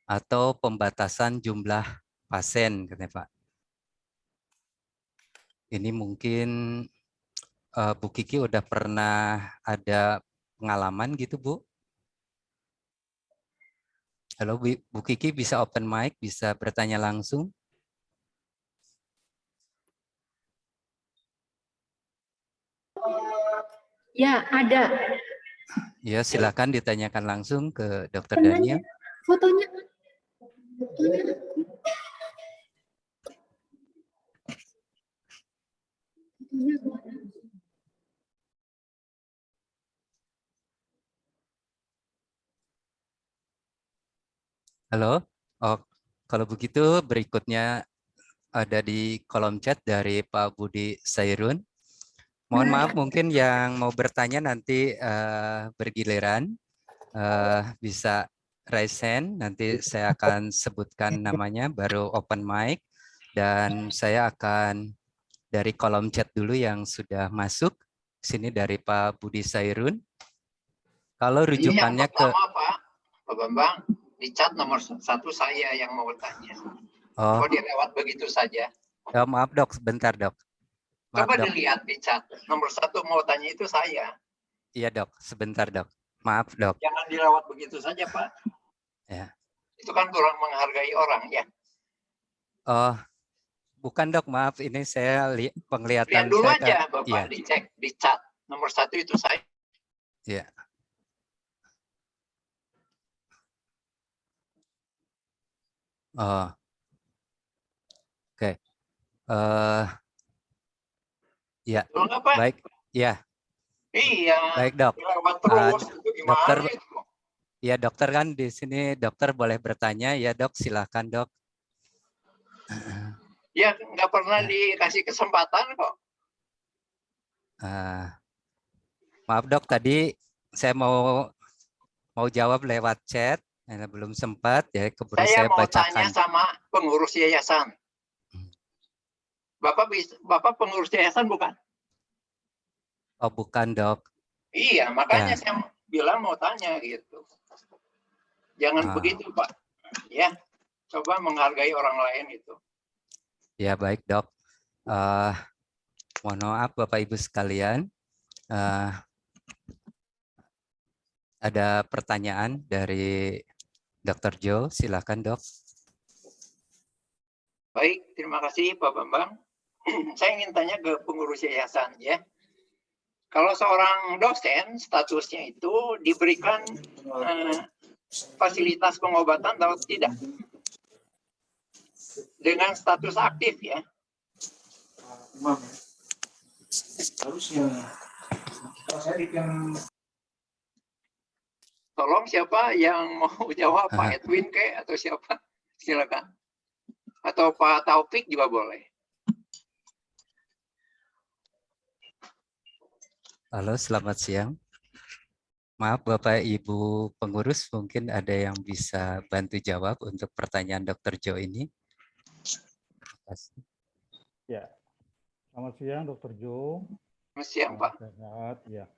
atau pembatasan jumlah pasien, katanya Pak. Ini mungkin Bu Kiki udah pernah ada pengalaman gitu, Bu? Halo, Bu Kiki, bisa open mic, bisa bertanya langsung? Ya, ada. Ya, silakan ditanyakan langsung ke Dr. Daniel. Fotonya. Halo. Oh, kalau begitu berikutnya ada di kolom chat dari Pak Budi Sairun. Mohon maaf, mungkin yang mau bertanya nanti bergiliran bisa raise hand. Nanti saya akan sebutkan namanya, baru open mic, dan saya akan dari kolom chat dulu yang sudah masuk. Sini dari Pak Budi Sairun. Kalau rujukannya ke Pak Bambang, di chat nomor 1 saya yang mau bertanya. Kok dilewat begitu saja? Maaf dok, sebentar dok. Maaf, Coba dok. dilihat di chat nomor 1 mau tanya itu saya. Iya dok, sebentar dok. Maaf dok. Jangan dilewat begitu saja Pak. Ya. Itu kan kurang menghargai orang ya. Oh, bukan dok, maaf. Ini saya penglihatan. Lihat dulu saya aja Bapak, dicek di chat nomor 1 itu saya. Iya. Oh. Oke. Ya. Baik. Ya. Iya. Baik dok. Terus, itu dokter. itu? Ya dokter kan di sini dokter boleh bertanya ya dok, silakan dok. Ya nggak pernah dikasih kesempatan kok. Maaf dok, tadi saya mau jawab lewat chat, belum sempat ya, keburu saya mau bacakan. Tanya sama pengurus yayasan. Bapak pengurus yayasan bukan? Oh bukan dok. Iya, makanya saya bilang mau tanya gitu. Jangan begitu Pak. Ya, coba menghargai orang lain itu. Ya baik dok. Mohon maaf Bapak Ibu sekalian. Ada pertanyaan dari Dr. Jo, silakan dok. Baik, terima kasih Pak Bambang. Saya ingin tanya ke pengurus yayasan ya. Kalau seorang dosen statusnya itu diberikan fasilitas pengobatan atau tidak? Dengan status aktif ya. Harusnya. Tolong siapa yang mau jawab, Pak Edwin atau siapa? Silakan. Atau Pak Taufik juga boleh. Halo, selamat siang. Maaf Bapak Ibu pengurus, mungkin ada yang bisa bantu jawab untuk pertanyaan Dr. Jo ini. Terima kasih. Ya, selamat siang Dr. Jo. Selamat siang Pak. Sehat, ya.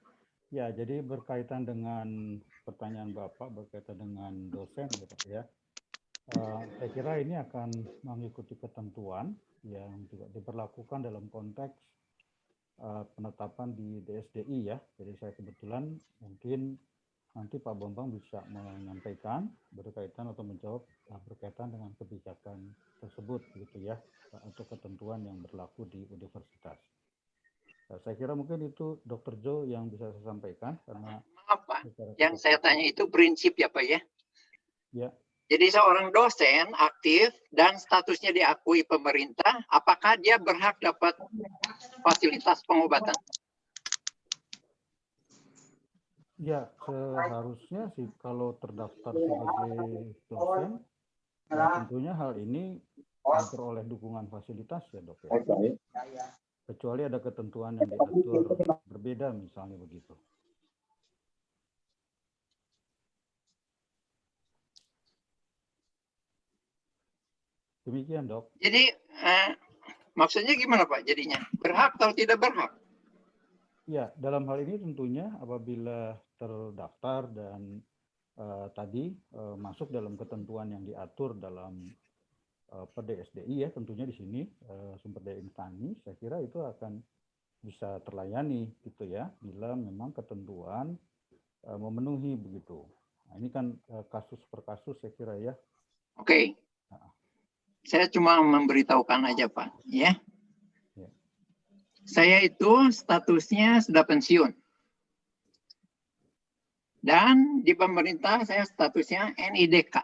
Ya, jadi berkaitan dengan pertanyaan Bapak berkaitan dengan dosen ya. Saya kira ini akan mengikuti ketentuan yang juga diberlakukan dalam konteks penetapan di DSDI ya. Jadi saya kebetulan mungkin nanti Pak Bambang bisa menyampaikan berkaitan atau menjawab berkaitan dengan kebijakan tersebut gitu ya, untuk ketentuan yang berlaku di universitas. Saya kira mungkin itu Dr. Jo yang bisa saya sampaikan karena apa? Yang saya tanya itu prinsip ya Pak ya. Ya. Jadi seorang dosen aktif dan statusnya diakui pemerintah, apakah dia berhak dapat fasilitas pengobatan? Ya, seharusnya sih kalau terdaftar sebagai dosen, ya tentunya hal ini memperoleh dukungan fasilitas ya dok ya. Kecuali ada ketentuan yang diatur berbeda misalnya begitu. Demikian, Dok. Jadi maksudnya gimana Pak jadinya? Berhak atau tidak berhak? Ya, dalam hal ini tentunya apabila terdaftar dan tadi masuk dalam ketentuan yang diatur dalam PDSDI ya, tentunya di sini sumber daya insani, saya kira itu akan bisa terlayani gitu ya, bila memang ketentuan memenuhi begitu. Nah, ini kan kasus per kasus saya kira ya. Oke. Saya cuma memberitahukan aja Pak, ya. Saya itu statusnya sudah pensiun. Dan di pemerintah saya statusnya NIDK.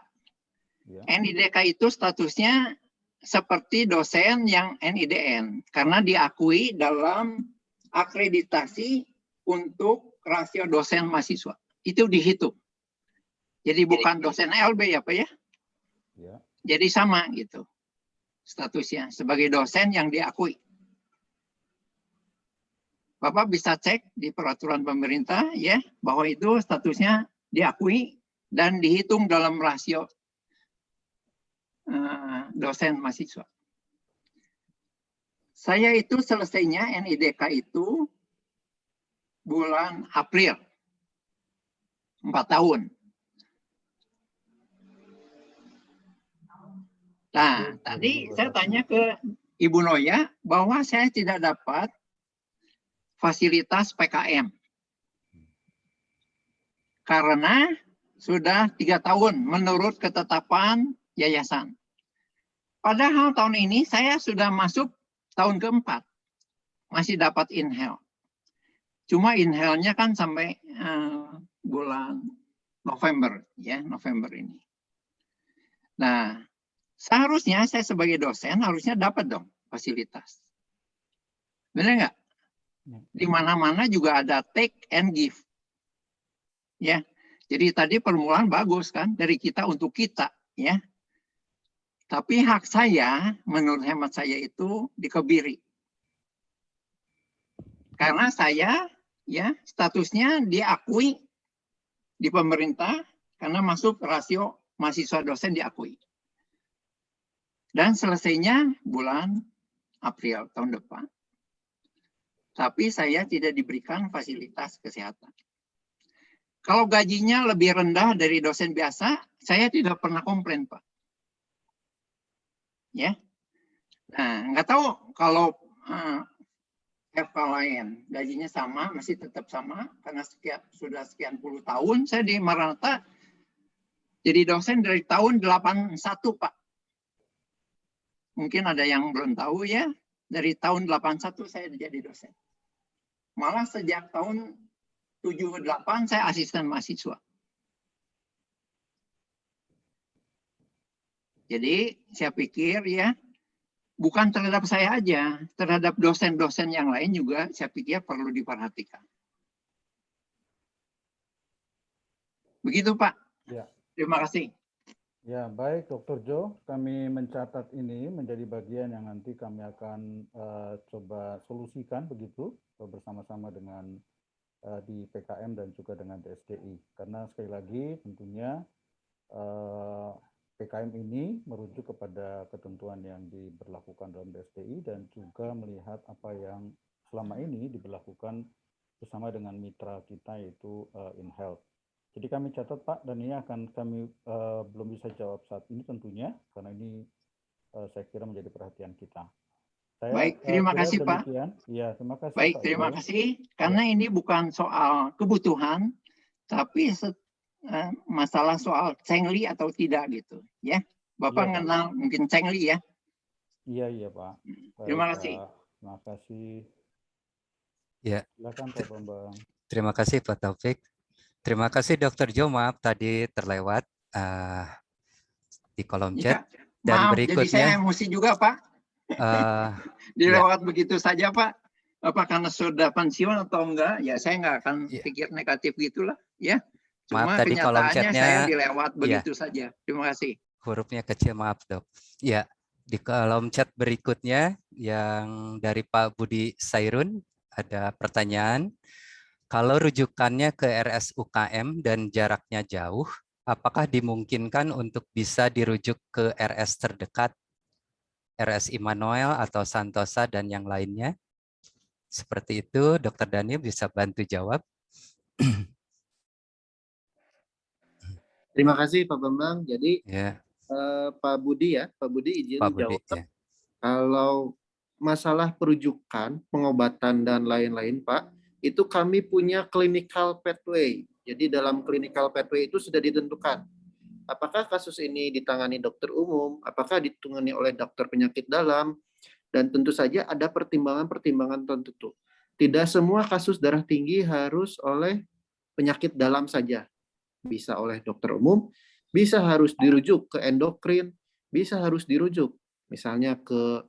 NIDK itu statusnya seperti dosen yang NIDN. Karena diakui dalam akreditasi untuk rasio dosen mahasiswa. Itu dihitung. Jadi bukan dosen LB ya Pak ya? Jadi sama gitu statusnya sebagai dosen yang diakui. Bapak bisa cek di peraturan pemerintah ya bahwa itu statusnya diakui dan dihitung dalam rasio dosen mahasiswa. Saya itu selesainya NIDK itu bulan April 4 tahun. Nah, tadi saya tanya ke Ibu Noya bahwa saya tidak dapat fasilitas PKM. Karena sudah 3 tahun menurut ketetapan yayasan. Padahal tahun ini saya sudah masuk tahun keempat. Masih dapat inhale. Cuma inhale-nya kan sampai bulan November. Ya, November ini. Nah, seharusnya saya sebagai dosen harusnya dapat dong fasilitas. Benar nggak? Di mana-mana juga ada take and give. Ya. Jadi tadi permulaan bagus kan dari kita untuk kita, ya. Tapi hak saya menurut hemat saya itu dikebiri. Karena saya ya statusnya diakui di pemerintah karena masuk rasio mahasiswa dosen diakui. Dan selesainya bulan April tahun depan. Tapi saya tidak diberikan fasilitas kesehatan. Kalau gajinya lebih rendah dari dosen biasa, saya tidak pernah komplain, Pak. Ya, nah, nggak tahu kalau FK lain gajinya sama, masih tetap sama karena sudah sekian puluh tahun saya di Maranatha jadi dosen dari tahun 81, Pak. Mungkin ada yang belum tahu ya, dari tahun 81 saya jadi dosen. Malah sejak tahun 78 saya asisten mahasiswa. Jadi saya pikir ya, bukan terhadap saya aja, terhadap dosen-dosen yang lain juga saya pikir perlu diperhatikan. Begitu Pak. Ya. Terima kasih. Ya, baik Dr. Jo, kami mencatat ini menjadi bagian yang nanti kami akan coba solusikan begitu bersama-sama dengan di PKM dan juga dengan DSDI. Karena sekali lagi tentunya PKM ini merujuk kepada ketentuan yang diberlakukan dalam DSDI dan juga melihat apa yang selama ini diberlakukan bersama dengan mitra kita yaitu InHealth. Jadi kami catat Pak, dan ini akan kami belum bisa jawab saat ini tentunya, karena ini saya kira menjadi perhatian kita. Baik, terima kasih Pak. Ya, terima kasih. Baik, Pak terima Ibu. kasih. Karena ini bukan soal kebutuhan, tapi masalah soal cengli atau tidak gitu. Ya, Bapak Ya, kenal mungkin cengli ya. Iya Pak. Baik, Terima kasih. Pak. Terima kasih. Ya. Silakan Pak Bambang. Terima kasih Pak Taufik. Terima kasih Dr. Jo, maaf tadi terlewat di kolom chat. Ya, Dan maaf, berikutnya, jadi saya emosi juga Pak. Dilewat begitu saja Pak. Apa karena sudah pensiun atau enggak? Ya saya nggak akan pikir negatif gitulah. Ya. Cuma maaf tadi kolom kenyataannya chatnya saya dilewat begitu saja. Terima kasih. Hurufnya kecil, maaf Dok. Ya, di kolom chat berikutnya yang dari Pak Budi Sairun ada pertanyaan. Kalau rujukannya ke RSUKM dan jaraknya jauh, apakah dimungkinkan untuk bisa dirujuk ke RS terdekat RS Immanuel atau Santosa dan yang lainnya? Seperti itu, Dr. Daniel bisa bantu jawab. Terima kasih Pak Bambang. Jadi Ya, Pak Budi izin Pak Budi. jawab. Ya. Kalau masalah perujukan, pengobatan dan lain-lain, Pak, itu kami punya clinical pathway. Jadi dalam clinical pathway itu sudah ditentukan apakah kasus ini ditangani dokter umum, apakah ditangani oleh dokter penyakit dalam, dan tentu saja ada pertimbangan-pertimbangan tertentu. Tidak semua kasus darah tinggi harus oleh penyakit dalam saja. Bisa oleh dokter umum, bisa harus dirujuk ke endokrin, bisa harus dirujuk misalnya ke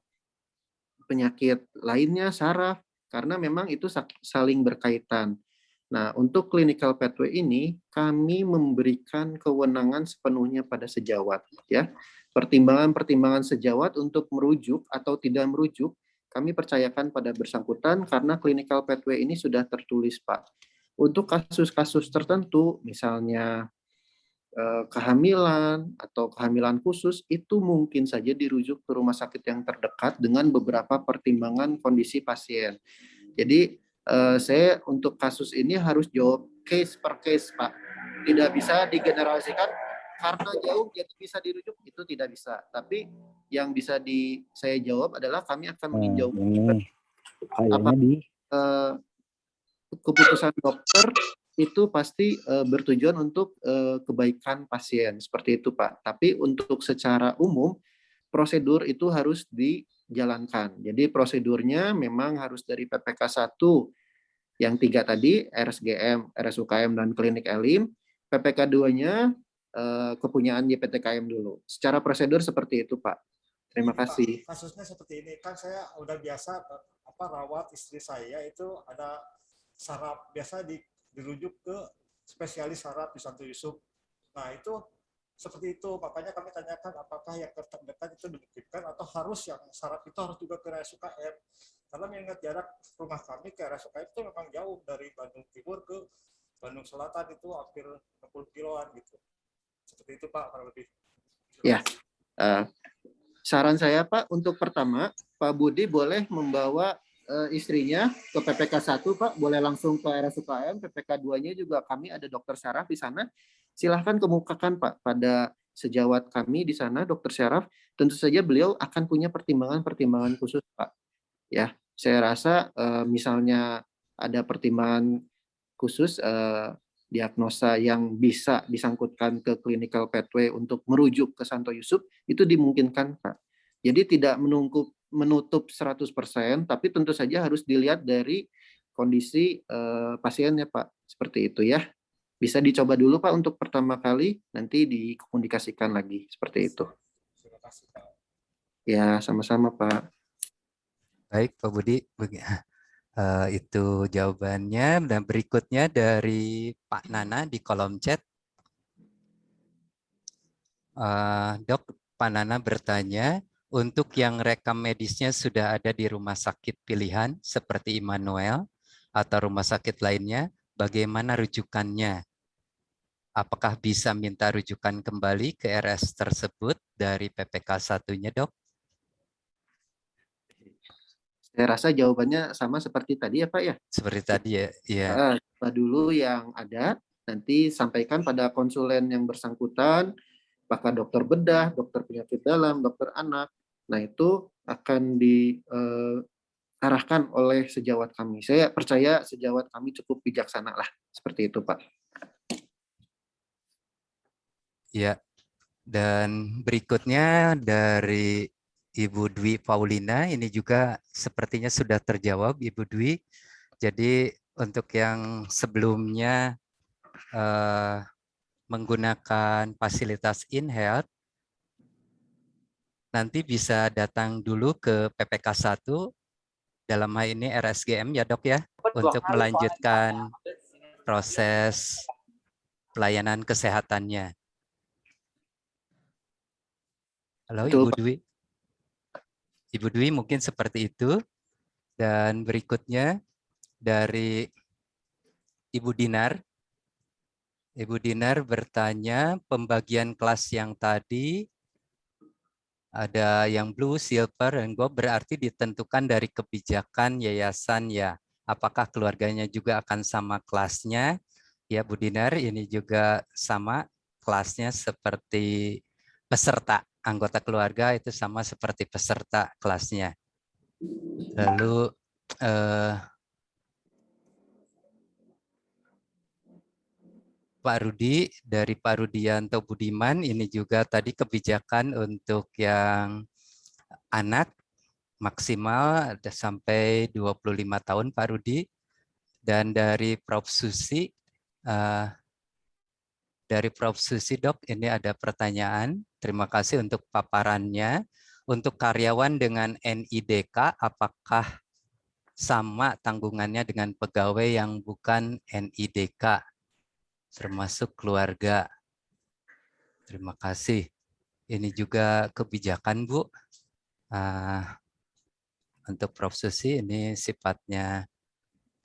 penyakit lainnya, saraf, karena memang itu saling berkaitan. Nah, untuk clinical pathway ini, kami memberikan kewenangan sepenuhnya pada sejawat. Ya, pertimbangan-pertimbangan sejawat untuk merujuk atau tidak merujuk, kami percayakan pada bersangkutan karena clinical pathway ini sudah tertulis, Pak. Untuk kasus-kasus tertentu, misalnya kehamilan atau kehamilan khusus, itu mungkin saja dirujuk ke rumah sakit yang terdekat dengan beberapa pertimbangan kondisi pasien. Jadi saya untuk kasus ini harus jawab case per case, Pak. Tidak bisa digeneralisasikan karena jauh jadi bisa dirujuk, itu tidak bisa. Tapi yang bisa saya jawab adalah kami akan meninjau apa keputusan dokter itu pasti bertujuan untuk kebaikan pasien, seperti itu Pak. Tapi untuk secara umum prosedur itu harus dijalankan. Jadi prosedurnya memang harus dari PPK 1 yang 3 tadi, RSGM, RSUKM, dan Klinik Elim. PPK 2-nya kepunyaan YPTKM dulu. Secara prosedur seperti itu Pak. Terima kasih. Kasusnya seperti ini, kan saya udah biasa rawat istri saya itu ada saraf, biasa dirujuk ke spesialis saraf di Santo Yusuf. Nah itu seperti itu, makanya kami tanyakan apakah yang terdekat itu dimungkinkan atau harus yang saraf itu harus juga ke RSUKM. Karena mengingat jarak rumah kami ke RSUKM itu memang jauh, dari Bandung Timur ke Bandung Selatan itu hampir 60 kiloan gitu. Seperti itu Pak, kurang lebih. Ya, saran saya Pak, untuk pertama, Pak Budi boleh membawa istrinya ke PPK 1 Pak, boleh langsung ke RSUKM. PPK 2-nya juga kami ada dokter syaraf di sana. Silahkan kemukakan Pak pada sejawat kami di sana, dokter syaraf. Tentu saja beliau akan punya pertimbangan-pertimbangan khusus Pak. Ya, saya rasa misalnya ada pertimbangan khusus diagnosa yang bisa disangkutkan ke clinical pathway untuk merujuk ke Santo Yusuf, itu dimungkinkan Pak. Jadi tidak menutup 100%, tapi tentu saja harus dilihat dari kondisi pasiennya Pak. Seperti itu ya. Bisa dicoba dulu Pak untuk pertama kali, nanti dikomunikasikan lagi. Seperti itu. Terima kasih Pak. Ya, sama-sama Pak. Baik Pak Budi, itu jawabannya. Dan berikutnya dari Pak Nana di kolom chat. Dok, Pak Nana bertanya, untuk yang rekam medisnya sudah ada di rumah sakit pilihan seperti Immanuel atau rumah sakit lainnya, bagaimana rujukannya? Apakah bisa minta rujukan kembali ke RS tersebut dari PPK 1-nya, Dok? Saya rasa jawabannya sama seperti tadi ya Pak ya. Seperti tadi ya. Iya. Coba dulu yang ada, nanti sampaikan pada konsulen yang bersangkutan, apakah dokter bedah, dokter penyakit dalam, dokter anak. Nah itu akan diarahkan oleh sejawat kami. Saya percaya sejawat kami cukup bijaksana lah. Seperti itu Pak. Ya, dan berikutnya dari Ibu Dwi Paulina, ini juga sepertinya sudah terjawab Ibu Dwi. Jadi untuk yang sebelumnya menggunakan fasilitas InHealth, nanti bisa datang dulu ke PPK 1, dalam hal ini RSGM ya Dok ya, untuk melanjutkan proses pelayanan kesehatannya. Halo Ibu Dwi. Ibu Dwi mungkin seperti itu. Dan berikutnya dari Ibu Dinar. Ibu Dinar bertanya, pembagian kelas yang tadi Ada yang blue, silver, dan gold berarti ditentukan dari kebijakan yayasan ya. Apakah keluarganya juga akan sama kelasnya? Ya Bu Dinar, ini juga sama kelasnya seperti peserta. Anggota keluarga itu sama seperti peserta kelasnya. Lalu Pak Rudi, dari Pak Rudianto Budiman, ini juga tadi kebijakan untuk yang anak maksimal ada sampai 25 tahun Pak Rudi. Dan dari Prof. Susi, Dok, ini ada pertanyaan. Terima kasih untuk paparannya. Untuk karyawan dengan NIDK, apakah sama tanggungannya dengan pegawai yang bukan NIDK? Termasuk keluarga. Terima kasih. Ini juga kebijakan, Bu. Untuk Prof. Susi ini sifatnya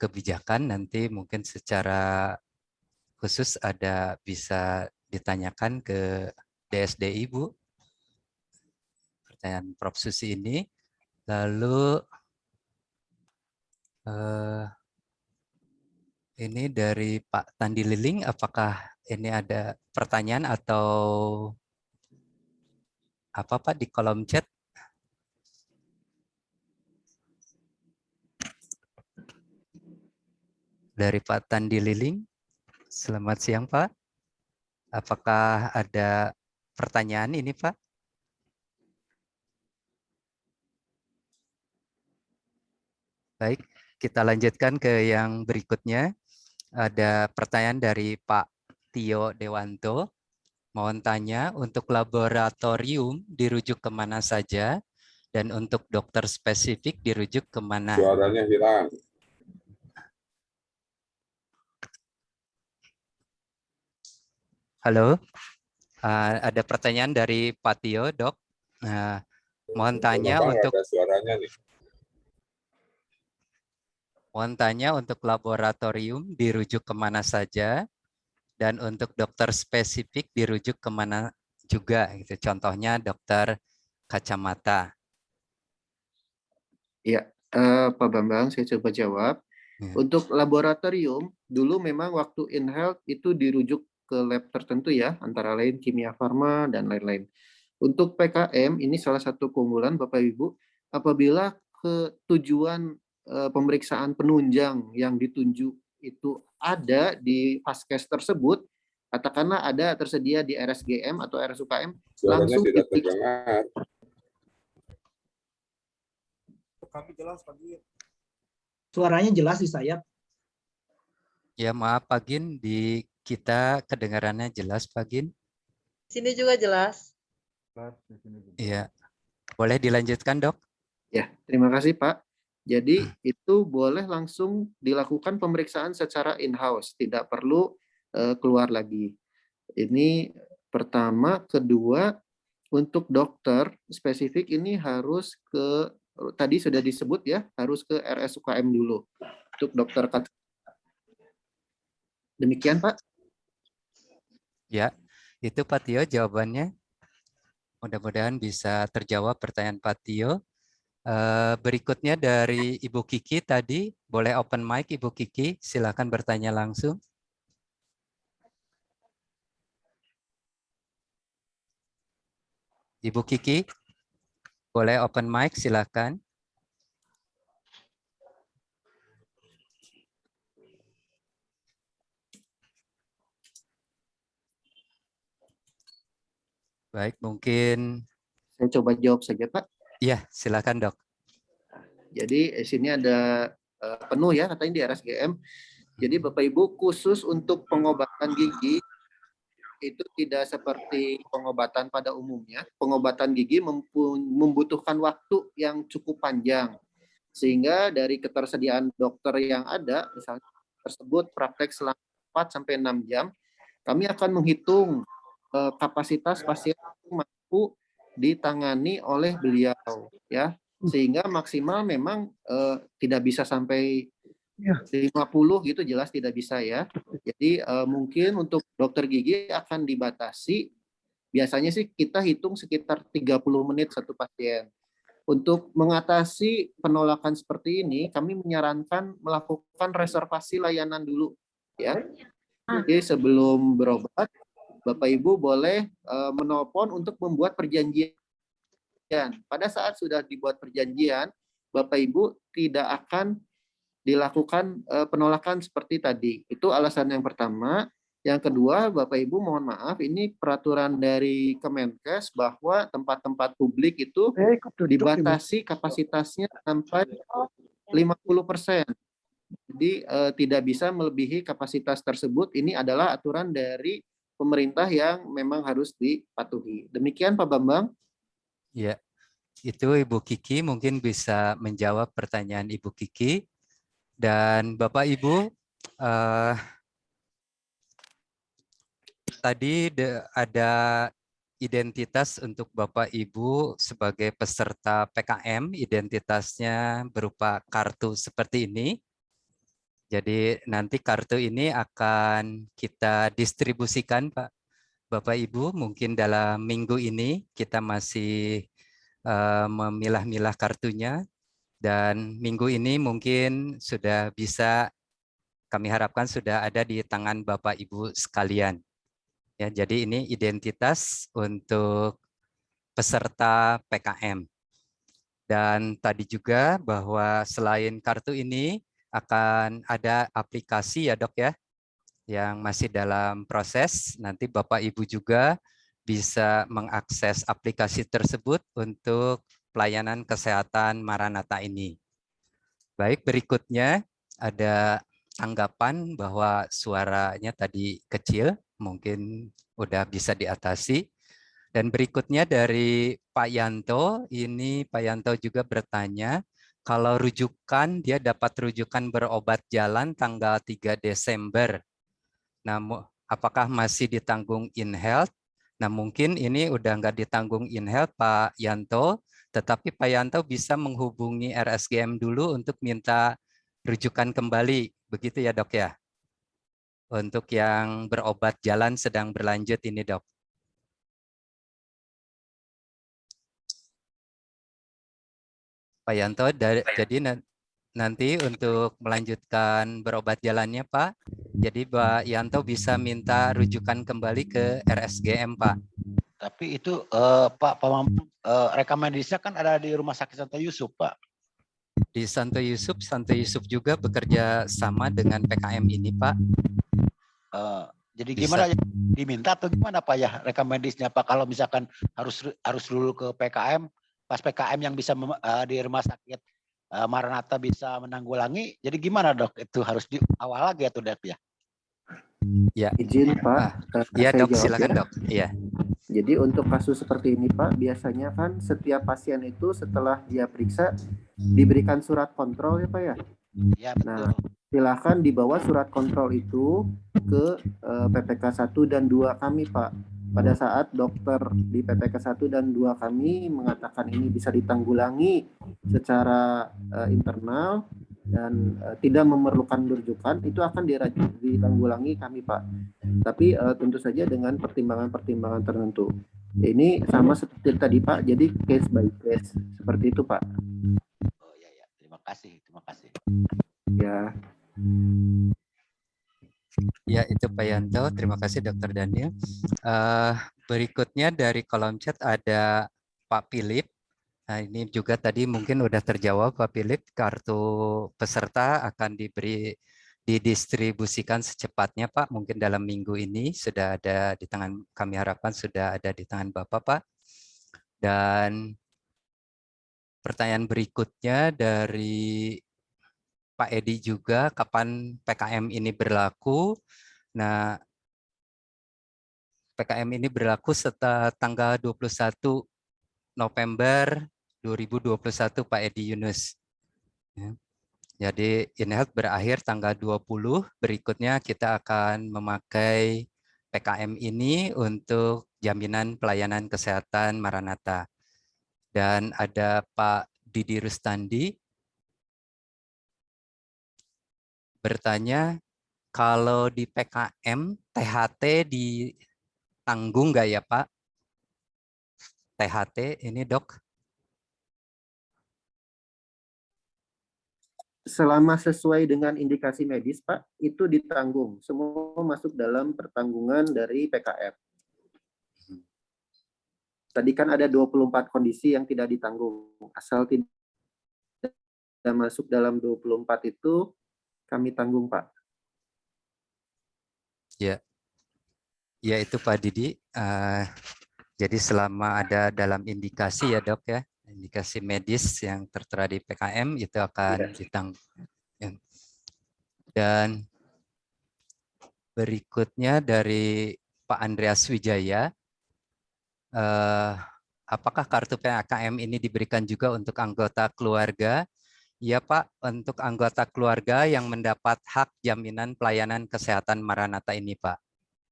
kebijakan, nanti mungkin secara khusus ada bisa ditanyakan ke DSDI, Bu. Pertanyaan Prof. Susi ini. Lalu ini dari Pak Tandi Liling, apakah ini ada pertanyaan atau apa Pak di kolom chat? Dari Pak Tandi Liling, selamat siang Pak. Apakah ada pertanyaan ini Pak? Baik, kita lanjutkan ke yang berikutnya. Ada pertanyaan dari Pak Tio Dewanto. Mohon tanya, untuk laboratorium dirujuk kemana saja, dan untuk dokter spesifik dirujuk kemana? Suaranya hilang. Halo, ada pertanyaan dari Pak Tio, Dok. Mohon tanya untuk ada suaranya nih. Mohon tanya untuk laboratorium dirujuk kemana saja, dan untuk dokter spesifik dirujuk kemana juga. Gitu. Contohnya dokter kacamata. Ya, Pak Bambang, saya coba jawab. Ya. Untuk laboratorium, dulu memang waktu InHealth itu dirujuk ke lab tertentu ya, antara lain Kimia Farma dan lain-lain. Untuk PKM, ini salah satu keunggulan Bapak Ibu, apabila tujuan pemeriksaan penunjang yang ditunjuk itu ada di vaskes tersebut, katakanlah ada tersedia di RSGM atau RSUKM, langsung tidak terdengar. Kami jelas pagi. Suaranya jelas di saya. Ya maaf Pak Gin, di kita kedengarannya jelas Pak Gin. Sini juga jelas. Iya, boleh dilanjutkan Dok? Ya, terima kasih Pak. Jadi itu boleh langsung dilakukan pemeriksaan secara in-house, tidak perlu keluar lagi. Ini pertama. Kedua, untuk dokter spesifik ini harus ke, tadi sudah disebut ya, harus ke RSUKM dulu. Untuk dokter kacamata. Demikian Pak. Ya, itu Pak Tio jawabannya. Mudah-mudahan bisa terjawab pertanyaan Pak Tio. Berikutnya dari Ibu Kiki tadi, boleh open mic Ibu Kiki, silakan bertanya langsung. Ibu Kiki, boleh open mic, silakan. Baik, mungkin. Saya coba jawab saja Pak. Iya, silakan Dok. Jadi sini ada penuh ya katanya di RSGM. Jadi Bapak Ibu khusus untuk pengobatan gigi itu tidak seperti pengobatan pada umumnya. Pengobatan gigi membutuhkan waktu yang cukup panjang. Sehingga dari ketersediaan dokter yang ada, misalnya tersebut praktek selama 4 sampai 6 jam, kami akan menghitung kapasitas pasien yang mampu ditangani oleh beliau ya, sehingga maksimal memang tidak bisa sampai 50 gitu, jelas tidak bisa ya. Jadi mungkin untuk dokter gigi akan dibatasi Biasanya sih kita hitung sekitar 30 menit satu pasien. Untuk mengatasi penolakan seperti ini, kami menyarankan melakukan reservasi layanan dulu, ya. Jadi sebelum berobat, Bapak Ibu boleh menelpon untuk membuat perjanjian. Pada saat sudah dibuat perjanjian, Bapak Ibu tidak akan dilakukan penolakan seperti tadi. Itu alasan yang pertama. Yang kedua, Bapak Ibu mohon maaf, ini peraturan dari Kemenkes bahwa tempat-tempat publik itu dibatasi kapasitasnya sampai 50%. Jadi tidak bisa melebihi kapasitas tersebut. Ini adalah aturan dari pemerintah yang memang harus dipatuhi. Demikian Pak Bambang. Ya, itu Ibu Kiki mungkin bisa menjawab pertanyaan Ibu Kiki. Dan Bapak Ibu, tadi ada identitas untuk Bapak Ibu sebagai peserta PKM, identitasnya berupa kartu seperti ini. Jadi nanti kartu ini akan kita distribusikan Pak Bapak Ibu, mungkin dalam minggu ini kita masih memilah-milah kartunya, dan minggu ini mungkin sudah bisa, kami harapkan sudah ada di tangan Bapak Ibu sekalian. Ya, jadi ini identitas untuk peserta PKM. Dan tadi juga bahwa selain kartu ini akan ada aplikasi ya Dok ya, yang masih dalam proses. Nanti Bapak Ibu juga bisa mengakses aplikasi tersebut untuk pelayanan kesehatan Maranatha ini. Baik, berikutnya ada tanggapan bahwa suaranya tadi kecil, mungkin udah bisa diatasi. Dan berikutnya dari Pak Yanto, ini Pak Yanto juga bertanya, kalau rujukan, dia dapat rujukan berobat jalan tanggal 3 Desember. Namun, apakah masih ditanggung InHealth? Nah, mungkin ini udah nggak ditanggung InHealth Pak Yanto, tetapi Pak Yanto bisa menghubungi RSGM dulu untuk minta rujukan kembali. Begitu ya Dok ya? Untuk yang berobat jalan sedang berlanjut ini Dok. Pak Yanto, jadi nanti untuk melanjutkan berobat jalannya Pak, jadi Pak Yanto bisa minta rujukan kembali ke RSGM Pak. Tapi itu Pak rekomendasinya kan ada di Rumah Sakit Santo Yusuf Pak. Di Santo Yusuf juga bekerja sama dengan PKM ini Pak. Jadi gimana, diminta atau gimana Pak ya rekomendasinya Pak, kalau misalkan harus dulu ke PKM, pas PKM yang bisa di Rumah Sakit Maranatha bisa menanggulangi, jadi gimana Dok? Itu harus di awal lagi atau Dok ya? Ya. Izin Pak. Iya Dok, jawab, silakan ya. Dok. Iya. Jadi untuk kasus seperti ini Pak, biasanya kan setiap pasien itu setelah dia periksa diberikan surat kontrol ya Pak ya. Iya betul. Nah, silakan dibawa surat kontrol itu ke PPK 1 dan 2 kami Pak. Pada saat dokter di PPK 1 dan 2 kami mengatakan ini bisa ditanggulangi secara internal dan tidak memerlukan rujukan, itu akan ditanggulangi kami Pak. Tapi tentu saja dengan pertimbangan-pertimbangan tertentu. Ini sama seperti tadi Pak, jadi case by case seperti itu Pak. Oh ya, terima kasih. Ya. Ya, itu Pak Yanto. Terima kasih Dr. Daniel. Berikutnya dari kolom chat ada Pak Philip. Nah, ini juga tadi mungkin udah terjawab Pak Philip. Kartu peserta akan didistribusikan secepatnya Pak. Mungkin dalam minggu ini sudah ada di tangan, kami harapkan sudah ada di tangan Bapak Pak. Dan pertanyaan berikutnya dari Pak Edi juga, kapan PKM ini berlaku? Nah, PKM ini berlaku setelah tanggal 21 November 2021 Pak Edi Yunus. Ya. Jadi InHealth berakhir tanggal 20, berikutnya kita akan memakai PKM ini untuk jaminan pelayanan kesehatan Maranatha. Dan ada Pak Didi Rustandi bertanya, kalau di PKM THT ditanggung nggak ya Pak? THT ini, Dok? Selama sesuai dengan indikasi medis, Pak, itu ditanggung. Semua masuk dalam pertanggungan dari PKM. Tadi kan ada 24 kondisi yang tidak ditanggung. Asal tidak masuk dalam 24 itu, kami tanggung, Pak. Ya, ya itu Pak Didi. Jadi selama ada dalam indikasi ya Dok ya, indikasi medis yang tertera di PKM itu akan ditanggung. Dan berikutnya dari Pak Andreas Wijaya, apakah kartu PKM ini diberikan juga untuk anggota keluarga? Ya Pak, untuk anggota keluarga yang mendapat hak jaminan pelayanan kesehatan Maranatha ini Pak,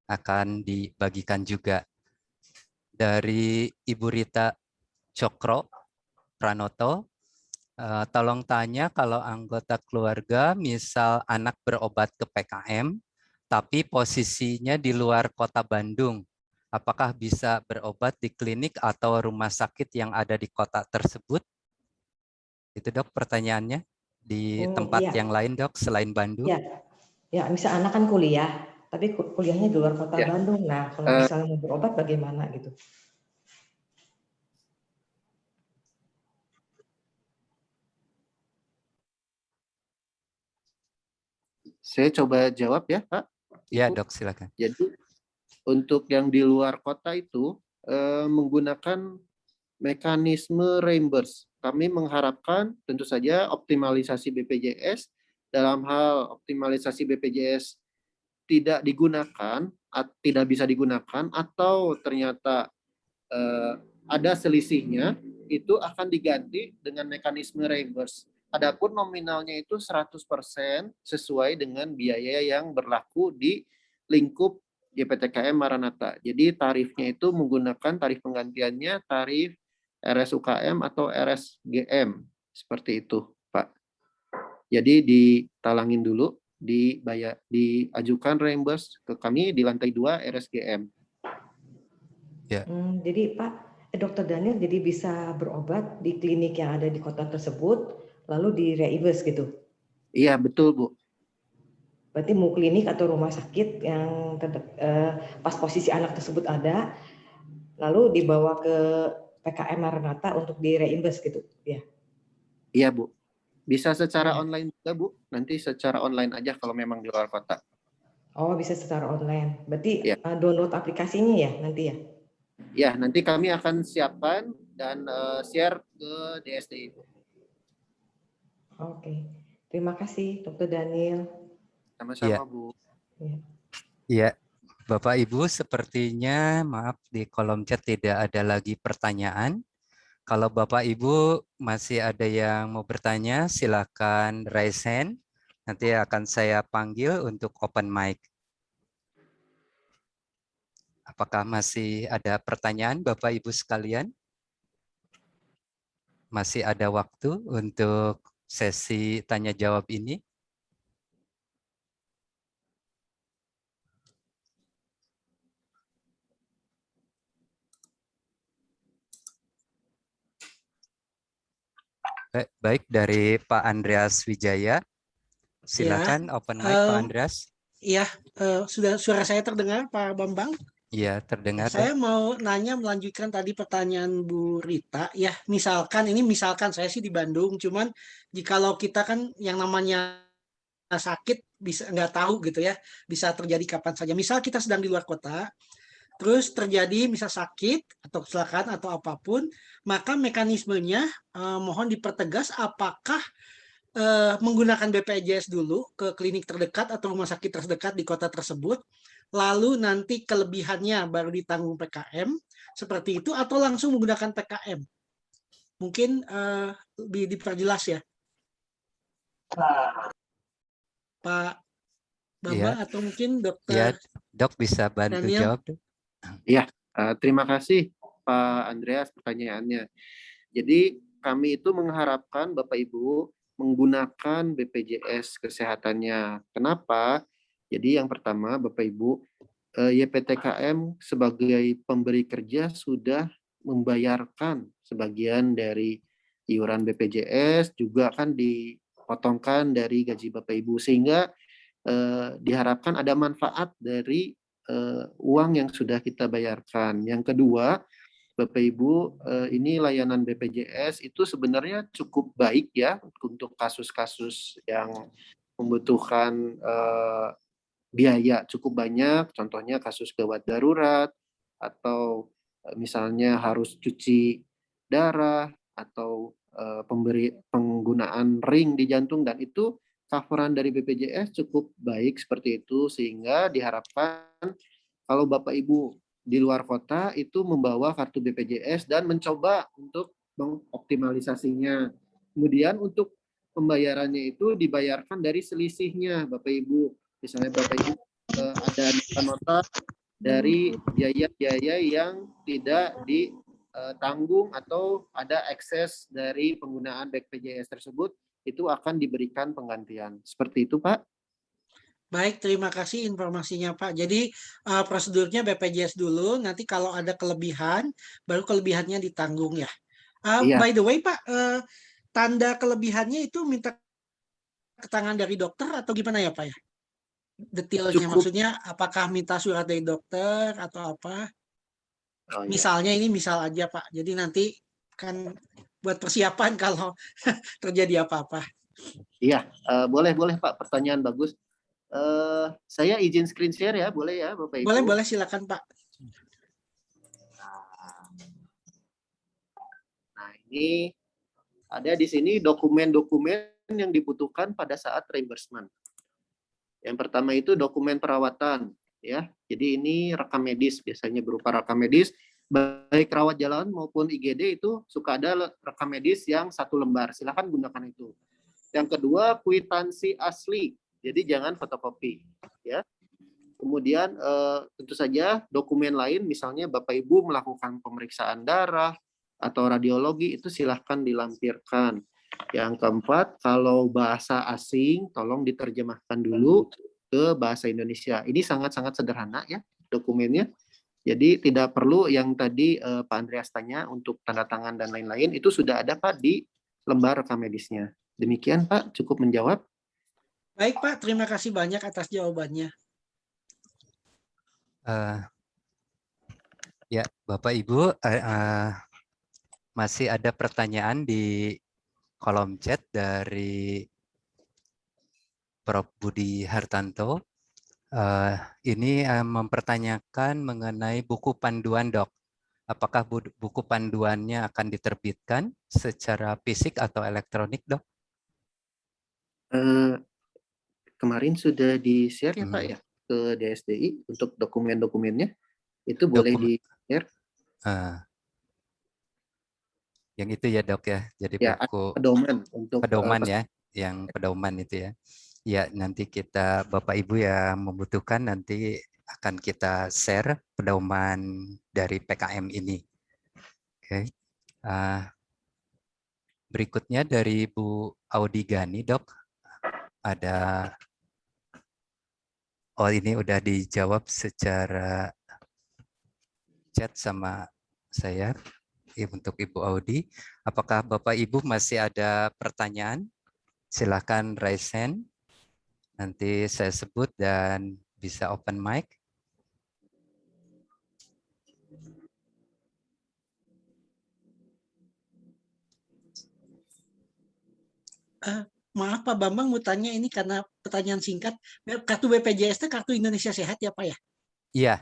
akan dibagikan juga. Dari Ibu Rita Cokro Pranoto, tolong tanya kalau anggota keluarga misal anak berobat ke PKM, tapi posisinya di luar kota Bandung, apakah bisa berobat di klinik atau rumah sakit yang ada di kota tersebut? Itu Dok pertanyaannya. Di tempat yang lain Dok, selain Bandung? Ya, misal anak kan kuliah, tapi kuliahnya di luar kota Bandung. Nah, kalau misalnya mau berobat bagaimana gitu? Saya coba jawab ya, Pak. Ya, Dok, silakan. Jadi untuk yang di luar kota itu menggunakan mekanisme reimburse. Kami mengharapkan tentu saja optimalisasi BPJS. Dalam hal optimalisasi BPJS tidak digunakan, tidak bisa digunakan, atau ternyata ada selisihnya, itu akan diganti dengan mekanisme reimburse. Adapun nominalnya itu 100% sesuai dengan biaya yang berlaku di lingkup YPTKM Maranatha. Jadi tarifnya itu menggunakan tarif penggantiannya tarif RSUKM atau RSGM. Seperti itu, Pak. Jadi ditalangin dulu, diajukan reimburse ke kami di lantai 2 RSGM. Ya. Jadi Pak, Dr. Daniel jadi bisa berobat di klinik yang ada di kota tersebut, lalu di reimburse gitu? Iya, betul Bu. Berarti mau klinik atau rumah sakit yang pas posisi anak tersebut ada, lalu dibawa ke PKM Maranatha untuk di reimburse gitu, ya? Iya Bu. Bisa secara online juga Bu. Nanti secara online aja kalau memang di luar kota. Oh, bisa secara online. Berarti download aplikasinya ya nanti ya? Ya, nanti kami akan siapkan dan share ke DSD Bu. Oke. Terima kasih Dr. Daniel. Sama-sama Bu. Iya, Bapak Ibu sepertinya maaf di kolom chat tidak ada lagi pertanyaan. Kalau Bapak Ibu masih ada yang mau bertanya, silakan raise hand. Nanti akan saya panggil untuk open mic. Apakah masih ada pertanyaan Bapak Ibu sekalian? Masih ada waktu untuk sesi tanya jawab ini? Baik, dari Pak Andreas Wijaya. Silakan open mic Pak Andreas. Iya, sudah suara saya terdengar Pak Bambang? Iya, terdengar. Saya mau nanya melanjutkan tadi pertanyaan Bu Rita. Ya, misalkan saya sih di Bandung, cuman jikalau kita kan yang namanya sakit bisa nggak tahu gitu ya, bisa terjadi kapan saja. Misal kita sedang di luar kota, terus terjadi misal sakit atau kecelakaan atau apapun, maka mekanismenya mohon dipertegas apakah menggunakan BPJS dulu ke klinik terdekat atau rumah sakit terdekat di kota tersebut, lalu nanti kelebihannya baru ditanggung PKM, seperti itu, atau langsung menggunakan PKM. Mungkin lebih diperjelas ya, Pak Bambang, atau mungkin Dokter. Ya, Dok bisa bantu Daniel. jawab. Iya, terima kasih Pak Andreas pertanyaannya. Jadi kami itu mengharapkan Bapak Ibu menggunakan BPJS kesehatannya. Kenapa? Jadi yang pertama Bapak Ibu, YPTKM sebagai pemberi kerja sudah membayarkan sebagian dari iuran BPJS, juga kan dipotongkan dari gaji Bapak Ibu, sehingga diharapkan ada manfaat dari uang yang sudah kita bayarkan. Yang kedua, Bapak Ibu, ini layanan BPJS itu sebenarnya cukup baik ya untuk kasus-kasus yang membutuhkan biaya cukup banyak, contohnya kasus gawat darurat, atau misalnya harus cuci darah, atau penggunaan ring di jantung, dan itu coveran dari BPJS cukup baik seperti itu, sehingga diharapkan kalau Bapak Ibu di luar kota itu membawa kartu BPJS dan mencoba untuk mengoptimalisasinya. Kemudian untuk pembayarannya itu dibayarkan dari selisihnya Bapak Ibu. Misalnya Bapak Ibu ada nota dari biaya-biaya yang tidak ditanggung atau ada ekses dari penggunaan BPJS tersebut, itu akan diberikan penggantian. Seperti itu, Pak. Baik, terima kasih informasinya, Pak. Jadi prosedurnya BPJS dulu, nanti kalau ada kelebihan, baru kelebihannya ditanggung ya. Iya. By the way, Pak, tanda kelebihannya itu minta keterangan dari dokter atau gimana ya, Pak ya? Detailnya maksudnya apakah minta surat dari dokter atau apa? Oh, iya. Misalnya ini misal aja, Pak. Jadi nanti kan buat persiapan kalau terjadi apa-apa. Iya, boleh Pak. Pertanyaan bagus. Saya izin screen share ya, boleh ya Bapak Ibu? Boleh, silakan Pak. Nah, ini ada di sini dokumen-dokumen yang dibutuhkan pada saat reimbursement. Yang pertama itu dokumen perawatan, ya. Jadi ini rekam medis, biasanya berupa rekam medis, baik rawat jalan maupun IGD itu suka ada rekam medis yang 1 lembar. Silakan gunakan itu. Yang kedua, kwitansi asli. Jadi jangan fotokopi, ya. Kemudian tentu saja dokumen lain, misalnya Bapak Ibu melakukan pemeriksaan darah atau radiologi, itu silahkan dilampirkan. Yang keempat, kalau bahasa asing tolong diterjemahkan dulu ke bahasa Indonesia. Ini sangat-sangat sederhana ya dokumennya. Jadi tidak perlu yang tadi Pak Andreas tanya untuk tanda tangan dan lain-lain, itu sudah ada Pak di lembar rekam medisnya. Demikian Pak, cukup menjawab. Baik Pak, terima kasih banyak atas jawabannya. Ya, Bapak Ibu, masih ada pertanyaan di kolom chat dari Prof. Budi Hartanto. Ini mempertanyakan mengenai buku panduan, Dok. Apakah buku panduannya akan diterbitkan secara fisik atau elektronik, Dok? Kemarin sudah di-share ya Pak ya ke DSDI untuk dokumen-dokumennya. Itu boleh di-share. Yang itu ya Dok ya. Jadi ya, buku pedoman untuk pedoman ya, yang pedoman itu ya. Ya, nanti kita Bapak Ibu yang membutuhkan nanti akan kita share pedoman dari PKM ini. Oke. Berikutnya dari Bu Audi Gani, Dok. Ada ini udah dijawab secara chat sama saya untuk Ibu Audi. Apakah Bapak Ibu masih ada pertanyaan? Silakan raise hand. Nanti saya sebut dan bisa open mic. Maaf Pak Bambang, mau tanya ini karena pertanyaan singkat. Kartu BPJS itu kartu Indonesia Sehat ya Pak ya? Iya.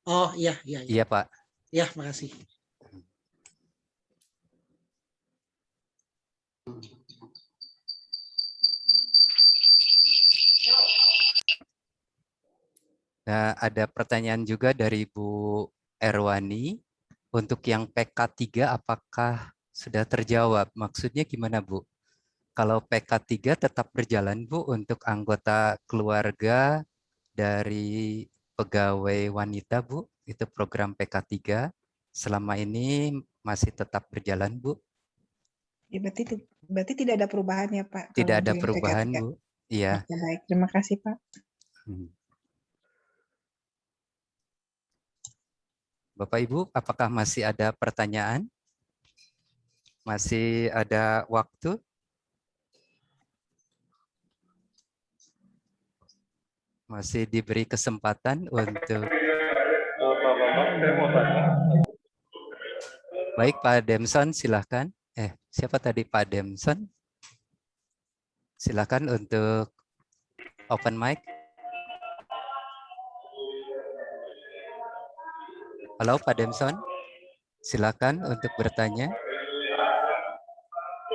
Oh iya. Iya Pak. Ya, makasih. Nah, ada pertanyaan juga dari Bu Erwani. Untuk yang PK3 apakah sudah terjawab? Maksudnya gimana Bu? Kalau PK3 tetap berjalan Bu untuk anggota keluarga dari pegawai wanita Bu, itu program PK3 selama ini masih tetap berjalan Bu? Ya, berarti tidak ada perubahan ya Pak? Tidak ada perubahan Bu. Iya. Oke, baik, terima kasih Pak. Bapak Ibu, apakah masih ada pertanyaan? Masih ada waktu? Masih diberi kesempatan untuk... Pak Bambang, saya mau tanya. Baik, Pak Demson, silahkan. Siapa tadi Pak Demson? Silahkan untuk open mic. Halo Pak Demson, silakan untuk bertanya.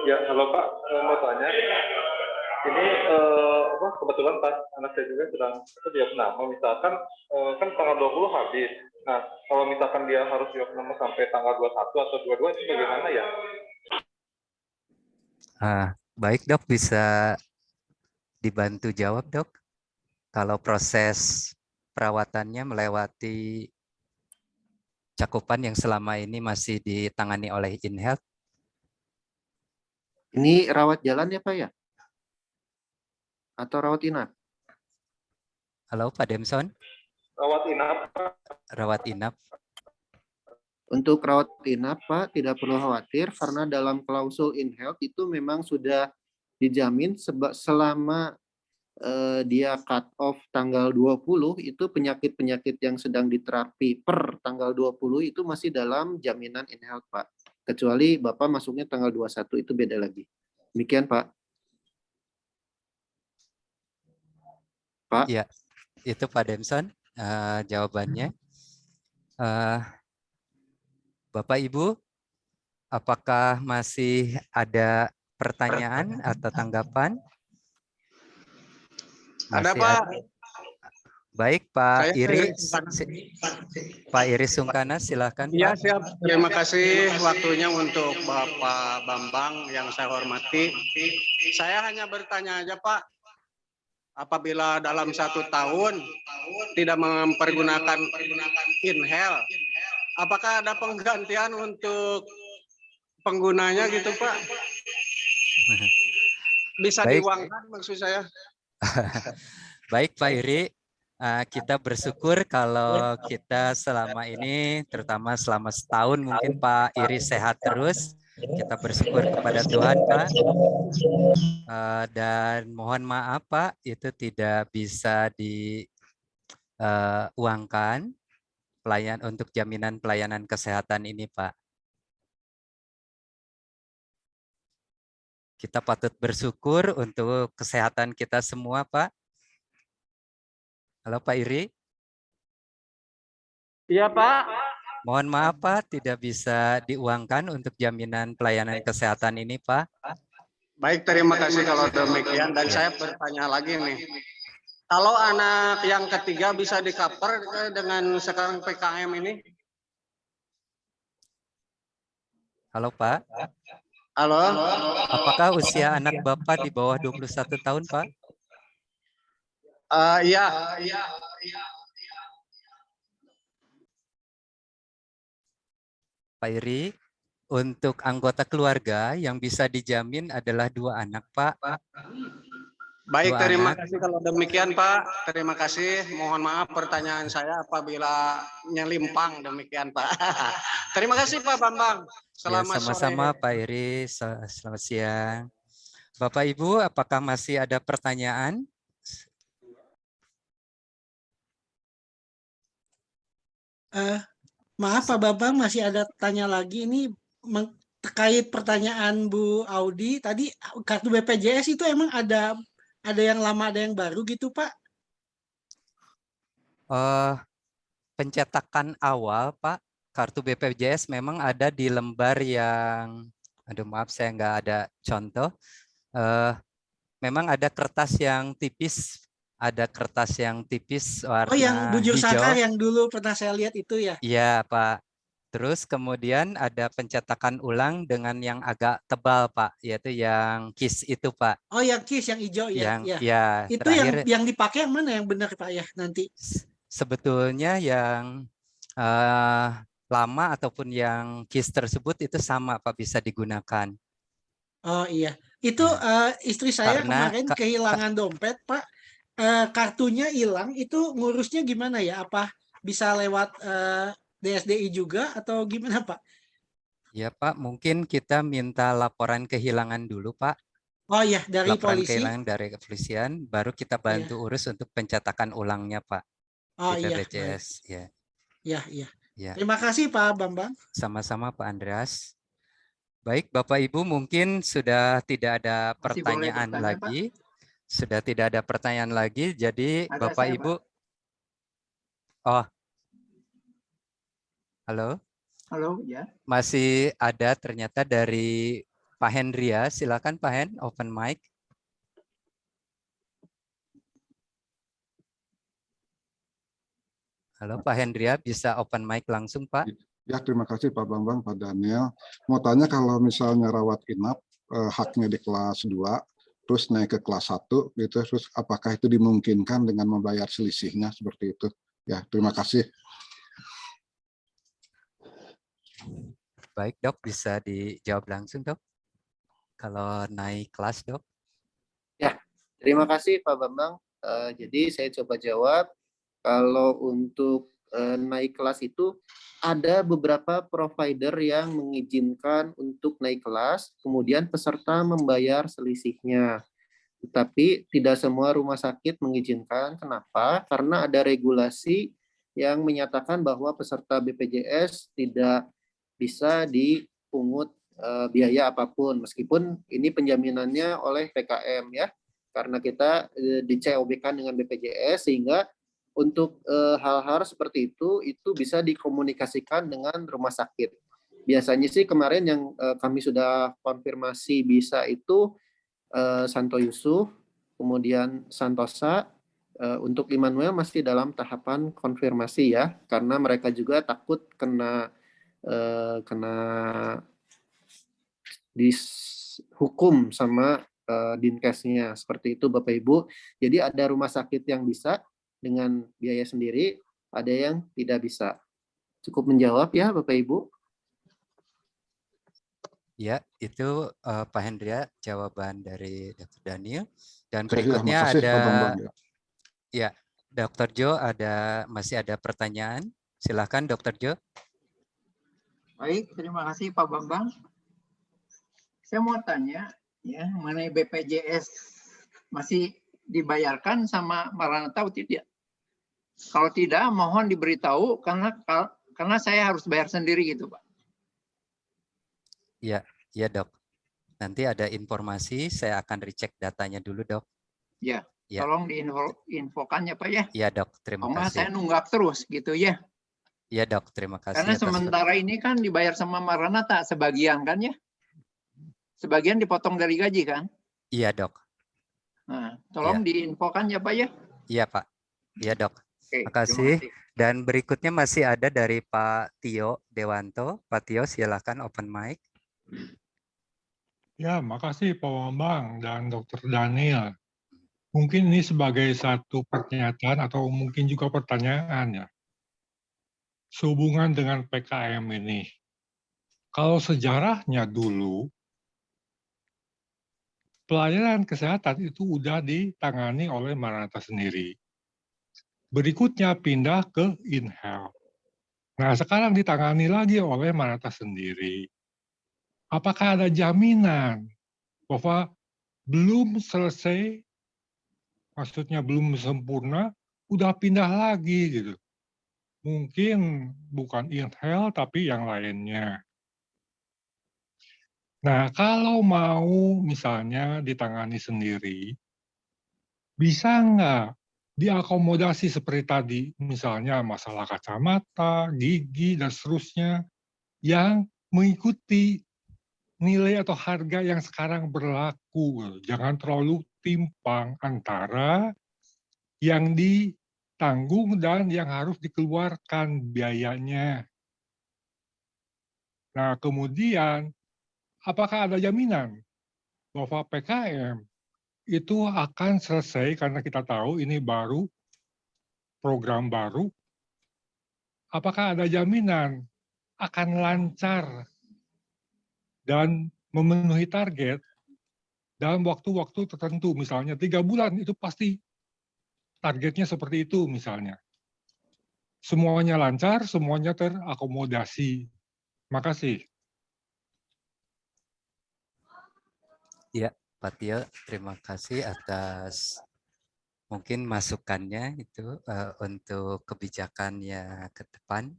Ya, halo Pak, mau tanya. Ini kebetulan pas anak saya juga sedang dia nama, misalkan kan tanggal 20 habis. Nah, kalau misalkan dia harus jawab nama sampai tanggal 21 atau 22 itu bagaimana ya? Baik dok, bisa dibantu jawab dok. Kalau proses perawatannya melewati cakupan yang selama ini masih ditangani oleh InHealth. Ini rawat jalan ya Pak ya? Atau rawat inap? Halo Pak Demson. Rawat inap. Rawat inap. Untuk rawat inap Pak tidak perlu khawatir karena dalam klausul InHealth itu memang sudah dijamin selama dia cut off tanggal 20 itu penyakit-penyakit yang sedang diterapi per tanggal 20 itu masih dalam jaminan InHealth Pak. Kecuali Bapak masuknya tanggal 21 itu beda lagi. Demikian Pak. Pak. Ya, itu Pak Demson jawabannya. Bapak Ibu, apakah masih ada pertanyaan atau tanggapan? Ada Pak. Baik Pak Iri, Pak Iri Sungkana, silakan. Iya Pak. siap. Terima kasih waktunya untuk Bapak Bambang yang saya hormati. Saya hanya bertanya aja Pak, apabila dalam 1 tahun tidak mempergunakan InHealth, apakah ada penggantian untuk penggunanya gitu Pak? Bisa Baik. diuangkan maksud saya. Baik Pak Iri, kita bersyukur kalau kita selama ini, terutama selama setahun mungkin Pak Iri sehat terus. Kita bersyukur kepada Tuhan Pak. Dan mohon maaf Pak, itu tidak bisa diuangkan untuk jaminan pelayanan kesehatan ini Pak. Kita patut bersyukur untuk kesehatan kita semua, Pak. Halo, Pak Iri. Iya, Pak. Mohon maaf, Pak, tidak bisa diuangkan untuk jaminan pelayanan kesehatan ini, Pak. Baik, terima kasih kalau demikian. Dan saya bertanya lagi nih. Kalau anak yang ketiga bisa di-cover dengan sekarang PKM ini? Halo, Pak. Halo. Apakah usia anak Bapak di bawah 21 tahun, Pak? Iya. Pak Iri, untuk anggota keluarga yang bisa dijamin adalah 2 anak, Pak. Baik, 2 terima anak. kasih kalau demikian, Pak. Terima kasih. Mohon maaf pertanyaan saya apabila nyelimpang demikian, Pak. Terima kasih, Pak Bambang. Selamat Sama-sama sore. Pak Iri, selamat siang. Bapak Ibu, apakah masih ada pertanyaan? Maaf Pak Bambang, masih ada tanya lagi ini terkait pertanyaan Bu Audi tadi, kartu BPJS itu emang ada yang lama ada yang baru gitu Pak? Pencetakan awal Pak, kartu BPJS memang ada di lembar yang, aduh maaf saya nggak ada contoh, memang ada kertas yang tipis. Ada kertas yang tipis warna Oh, yang bujur hijau. saka yang dulu pernah saya lihat itu ya? Iya, Pak. Terus kemudian ada pencetakan ulang dengan yang agak tebal, Pak, yaitu yang KIS itu, Pak. Oh, yang KIS yang hijau ya. Yang ya, Itu terakhir, yang dipakai yang mana yang benar Pak ya nanti? sebetulnya yang lama ataupun yang KIS tersebut itu sama, Pak, bisa digunakan. Oh iya, itu istri saya Karena kemarin kehilangan dompet, Pak. Kartunya hilang, itu ngurusnya gimana ya? Apa bisa lewat DSDI juga atau gimana Pak? Ya Pak, mungkin kita minta laporan kehilangan dulu Pak. Oh iya, dari Laporan polisi. kehilangan dari kepolisian, baru kita bantu urus untuk pencetakan ulangnya Pak. Oh Di iya, BPJS. Ya. Iya, iya. Ya. Terima kasih Pak Bambang. Sama-sama Pak Andreas. Baik Bapak Ibu, mungkin sudah tidak ada Masih boleh pertanyaan bertanya, lagi. Sudah tidak ada pertanyaan lagi, jadi Ada Bapak saya, Ibu. Oh. Halo. Halo, ya. Masih ada ternyata dari Pak Hendria. Silakan Pak Hen, open mic. Halo Pak Hendria, bisa open mic langsung Pak? Ya, terima kasih Pak Bambang, Pak Daniel. Mau tanya kalau misalnya rawat inap, haknya di kelas 2, terus naik ke kelas 1, gitu, terus apakah itu dimungkinkan dengan membayar selisihnya seperti itu? Ya, terima kasih. Baik Dok, bisa dijawab langsung Dok. Kalau naik kelas Dok. Ya, terima kasih Pak Bambang. Jadi saya coba jawab. Kalau untuk naik kelas itu ada beberapa provider yang mengizinkan untuk naik kelas, kemudian peserta membayar selisihnya. Tetapi tidak semua rumah sakit mengizinkan. Kenapa? Karena ada regulasi yang menyatakan bahwa peserta BPJS tidak bisa dipungut biaya apapun, meskipun ini penjaminannya oleh PKM ya, karena kita di-COB-kan dengan BPJS, sehingga untuk hal-hal seperti itu bisa dikomunikasikan dengan rumah sakit. Biasanya sih kemarin yang kami sudah konfirmasi bisa itu Santo Yusuf, kemudian Santosa. Untuk Immanuel masih dalam tahapan konfirmasi ya, karena mereka juga takut kena dihukum sama Dinkesnya, seperti itu Bapak Ibu. Jadi ada rumah sakit yang bisa dengan biaya sendiri, ada yang tidak bisa. Cukup menjawab ya Bapak Ibu. Ya, itu Pak Hendria jawaban dari Dr. Daniel. Dan Oke, berikutnya makasih, ada Pak Bambang, ya. Ya, Dr. Jo masih ada pertanyaan. Silakan Dr. Jo. Baik, terima kasih Pak Bambang. Saya mau tanya ya mengenai BPJS masih dibayarkan sama Maranatha atau tidak? Kalau tidak, mohon diberitahu karena saya harus bayar sendiri gitu, Pak. Ya, ya Dok. Nanti ada informasi, saya akan recheck datanya dulu Dok. Ya, Ya. tolong diinfokan ya Pak ya. Ya Dok, terima Kalau nggak kasih. saya nunggak terus gitu ya. Ya Dok, terima kasih. Karena atas sementara ini kan dibayar sama Maranatha sebagian kan ya. Sebagian dipotong dari gaji kan. Iya Dok. Nah, tolong diinfokan ya Pak ya. Iya Pak. Iya Dok. Oke, Terima kasih. Dan berikutnya masih ada dari Pak Tio Dewanto. Pak Tio, silakan open mic. Ya, makasih Pak Bambang dan Dr. Daniel. Mungkin ini sebagai satu pernyataan atau mungkin juga pertanyaan ya. Sehubungan dengan PKM ini. Kalau sejarahnya dulu, pelayanan kesehatan itu udah ditangani oleh Maranatha sendiri. Berikutnya pindah ke InHealth. Nah, sekarang ditangani lagi oleh Maranatha sendiri. Apakah ada jaminan bahwa belum selesai, maksudnya belum sempurna, udah pindah lagi gitu? Mungkin bukan InHealth, tapi yang lainnya. Nah, kalau mau misalnya ditangani sendiri, bisa nggak diakomodasi seperti tadi, misalnya masalah kacamata, gigi, dan seterusnya, yang mengikuti nilai atau harga yang sekarang berlaku. Jangan terlalu timpang antara yang ditanggung dan yang harus dikeluarkan biayanya. Nah, kemudian, apakah ada jaminan bahwa PKM itu akan selesai, karena kita tahu ini baru, program baru, apakah ada jaminan akan lancar dan memenuhi target dalam waktu-waktu tertentu, misalnya 3 bulan itu pasti targetnya seperti itu misalnya. semuanya lancar, semuanya terakomodasi. Makasih. Ya, Pak Tio, terima kasih atas mungkin masukannya itu untuk kebijakannya ke depan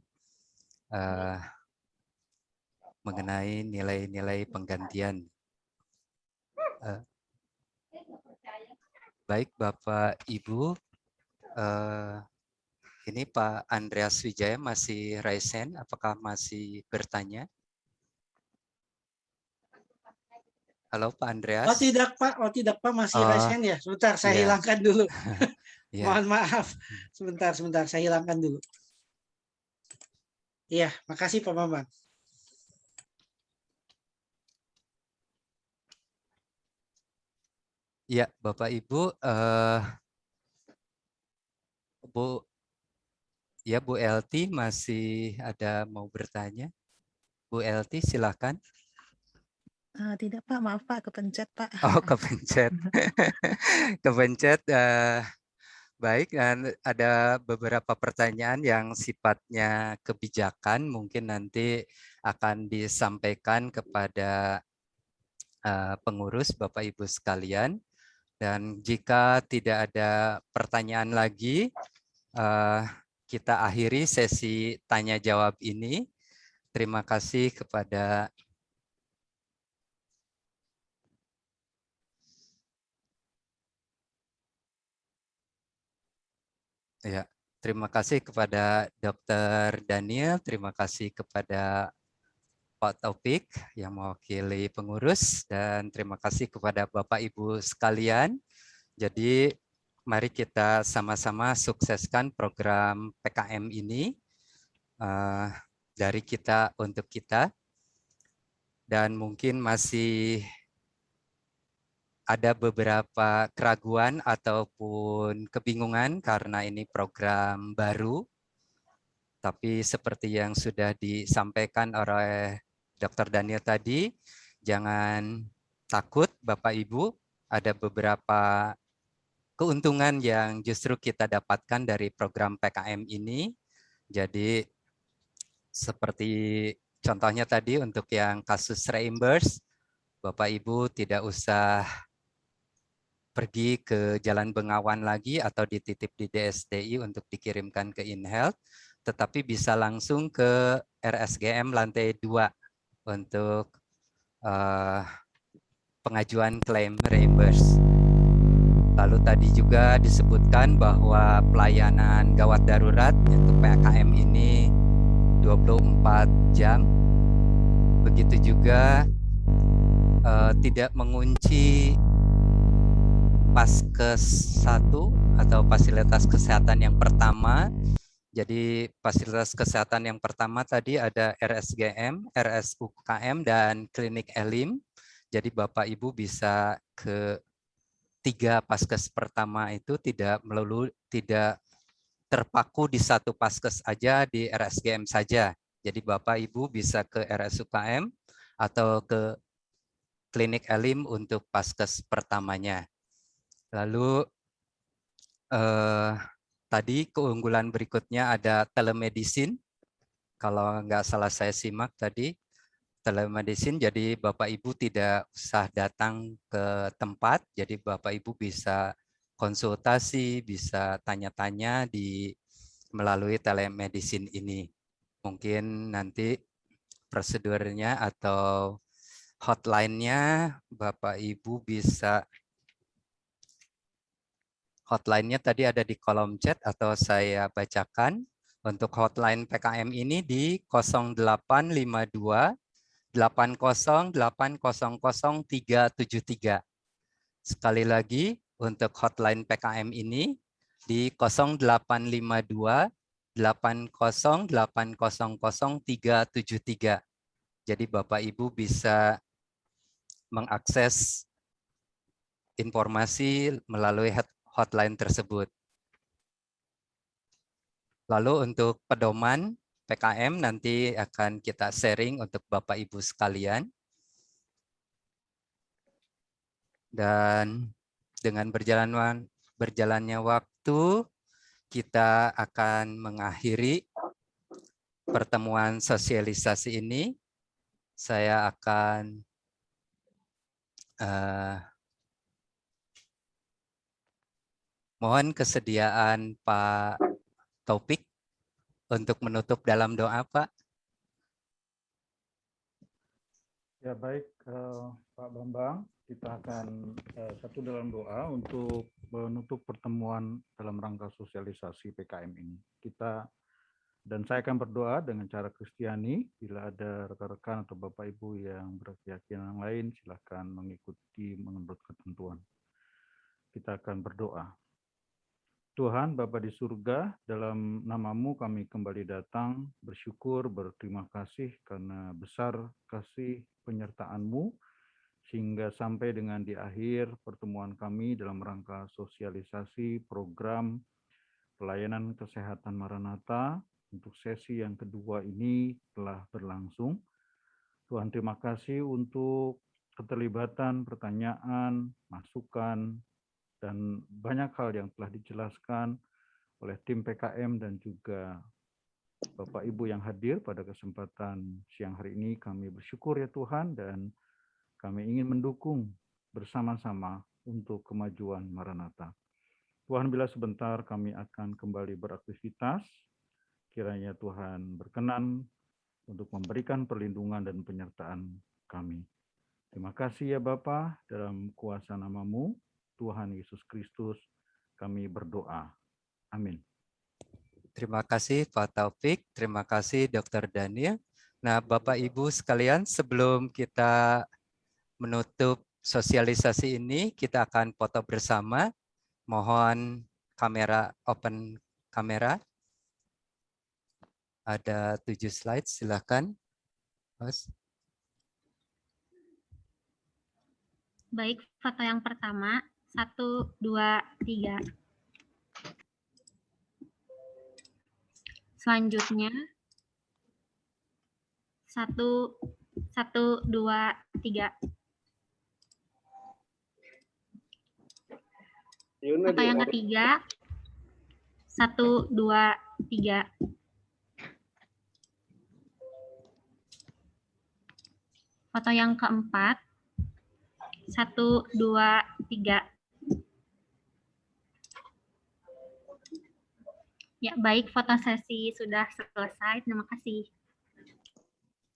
mengenai nilai-nilai penggantian. Baik Bapak Ibu, ini Pak Andreas Wijaya masih raise hand, apakah masih bertanya? Halo Pak Andreas. Oh tidak Pak, masih raise hand ya. Sebentar, saya iya. hilangkan dulu. Iya. Mohon maaf. Sebentar, saya hilangkan dulu. Iya, makasih Pak Bambang. Ya, Bapak Ibu, Bu Elti masih ada mau bertanya? Bu Elti, silakan. Tidak Pak, maaf Pak, kepencet Pak. Oh, kepencet. Kepencet. Baik, dan ada beberapa pertanyaan yang sifatnya kebijakan, mungkin nanti akan disampaikan kepada pengurus Bapak Ibu sekalian. Dan jika tidak ada pertanyaan lagi, kita akhiri sesi tanya jawab ini. Terima kasih kepada terima kasih kepada Dr. Daniel, terima kasih kepada Pak Taufik yang mewakili pengurus, dan terima kasih kepada Bapak Ibu sekalian. Jadi mari kita sama-sama sukseskan program PKM ini dari kita untuk kita. Dan mungkin masih ada beberapa keraguan ataupun kebingungan karena ini program baru. Tapi seperti yang sudah disampaikan oleh Dr. Daniel tadi, jangan takut Bapak Ibu, ada beberapa keuntungan yang justru kita dapatkan dari program PKM ini. Jadi seperti contohnya tadi untuk yang kasus reimburse, Bapak Ibu tidak usah pergi ke Jalan Bengawan lagi atau dititip di DSTI untuk dikirimkan ke InHealth, tetapi bisa langsung ke RSGM lantai 2 untuk pengajuan klaim reimburse. Lalu tadi juga disebutkan bahwa pelayanan gawat darurat untuk PKM ini 24 jam. Begitu juga tidak mengunci Paskes 1 atau fasilitas kesehatan yang pertama. Jadi fasilitas kesehatan yang pertama tadi ada RSGM, RSUKM, dan Klinik Elim. Jadi Bapak Ibu bisa ke 3 Paskes pertama itu tidak terpaku di satu Paskes aja di RSGM saja. Jadi Bapak Ibu bisa ke RSUKM atau ke Klinik Elim untuk Paskes pertamanya. Lalu tadi keunggulan berikutnya ada telemedicine. Kalau nggak salah saya simak tadi, telemedicine, jadi Bapak Ibu tidak usah datang ke tempat, jadi Bapak Ibu bisa konsultasi, bisa tanya-tanya melalui telemedicine ini. Mungkin nanti prosedurnya atau hotline-nya Bapak Ibu bisa, hotline-nya tadi ada di kolom chat atau saya bacakan. Untuk hotline PKM ini di 0852 80800373. Sekali lagi untuk hotline PKM ini di 0852 80800373. Jadi Bapak Ibu bisa mengakses informasi melalui hotline tersebut. Lalu untuk pedoman PKM nanti akan kita sharing untuk Bapak Ibu sekalian. Dan dengan berjalannya waktu, kita akan mengakhiri pertemuan sosialisasi ini. Saya akan mohon kesediaan Pak Taufik untuk menutup dalam doa, Pak. Ya baik, Pak Bambang, kita akan satu dalam doa untuk menutup pertemuan dalam rangka sosialisasi PKM ini. Dan saya akan berdoa dengan cara Kristiani. Bila ada rekan-rekan atau Bapak Ibu yang berkeyakinan lain, silakan mengikuti menurut ketentuan. Kita akan berdoa. Tuhan, Bapa di surga, dalam nama-Mu kami kembali datang, bersyukur, berterima kasih karena besar kasih penyertaan-Mu, sehingga sampai dengan di akhir pertemuan kami dalam rangka sosialisasi program pelayanan kesehatan Maranatha untuk sesi yang kedua ini telah berlangsung. Tuhan, terima kasih untuk keterlibatan, pertanyaan, masukan, dan banyak hal yang telah dijelaskan oleh tim PKM dan juga Bapak Ibu yang hadir pada kesempatan siang hari ini. Kami bersyukur ya Tuhan, dan kami ingin mendukung bersama-sama untuk kemajuan Maranatha. Tuhan, bila sebentar kami akan kembali beraktivitas, kiranya Tuhan berkenan untuk memberikan perlindungan dan penyertaan kami. Terima kasih ya Bapa, dalam kuasa nama-Mu, Tuhan Yesus Kristus, kami berdoa. Amin. Terima kasih Pak Taufik, terima kasih Dr. Daniel. Nah, Bapak Ibu sekalian, sebelum kita menutup sosialisasi ini, kita akan foto bersama. Mohon kamera, open kamera. Ada 7 slide, silakan. Mas. Baik, foto yang pertama, 1, 2, 3. Selanjutnya, 1, 2, 3. Foto yang ketiga, 1, 2, 3. Foto yang keempat, 1, 2, 3. Ya, baik, foto sesi sudah selesai. Terima kasih.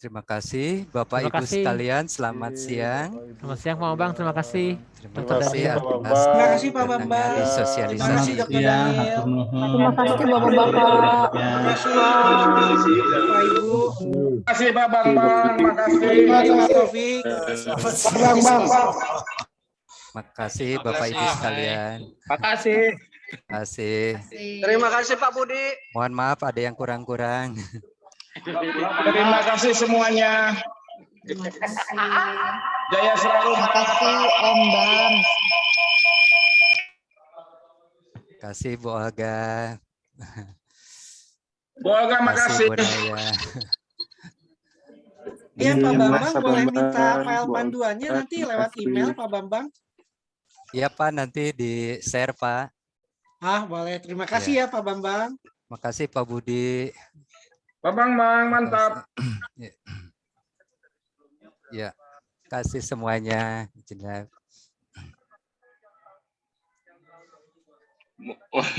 Terima kasih Bapak Ibu sekalian, selamat siang. Selamat siang Pak Bambang, terima kasih. Terima kasih atas Terima kasih Pak Bambang. di sosialisasi. Terima kasih Bapak-bapak. Terima kasih Bapak Ibu. Terima kasih Pak Bambang, terima kasih. Terima kasih Pak Bambang. Terima kasih Bapak Ibu sekalian. Terima kasih. Terima kasih. Terima kasih Pak Budi. Mohon maaf ada yang kurang-kurang. Terima kasih semuanya. Terima kasih. Jaya selalu. Terima kasih Om Bam. Terima kasih Bu Olga. Bu Olga, makasih. Bu Naya. Iya Pak Bambang, boleh minta file panduannya nanti lewat email Pak Bambang. Iya Pak, nanti di-share Pak. Ah, boleh. Terima kasih ya Pak Bambang. Terima kasih Pak Budi. Pak Bambang, mantap. Ya, kasih semuanya.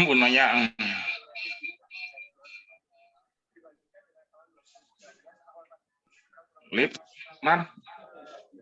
Bu Naya. Lip, Man.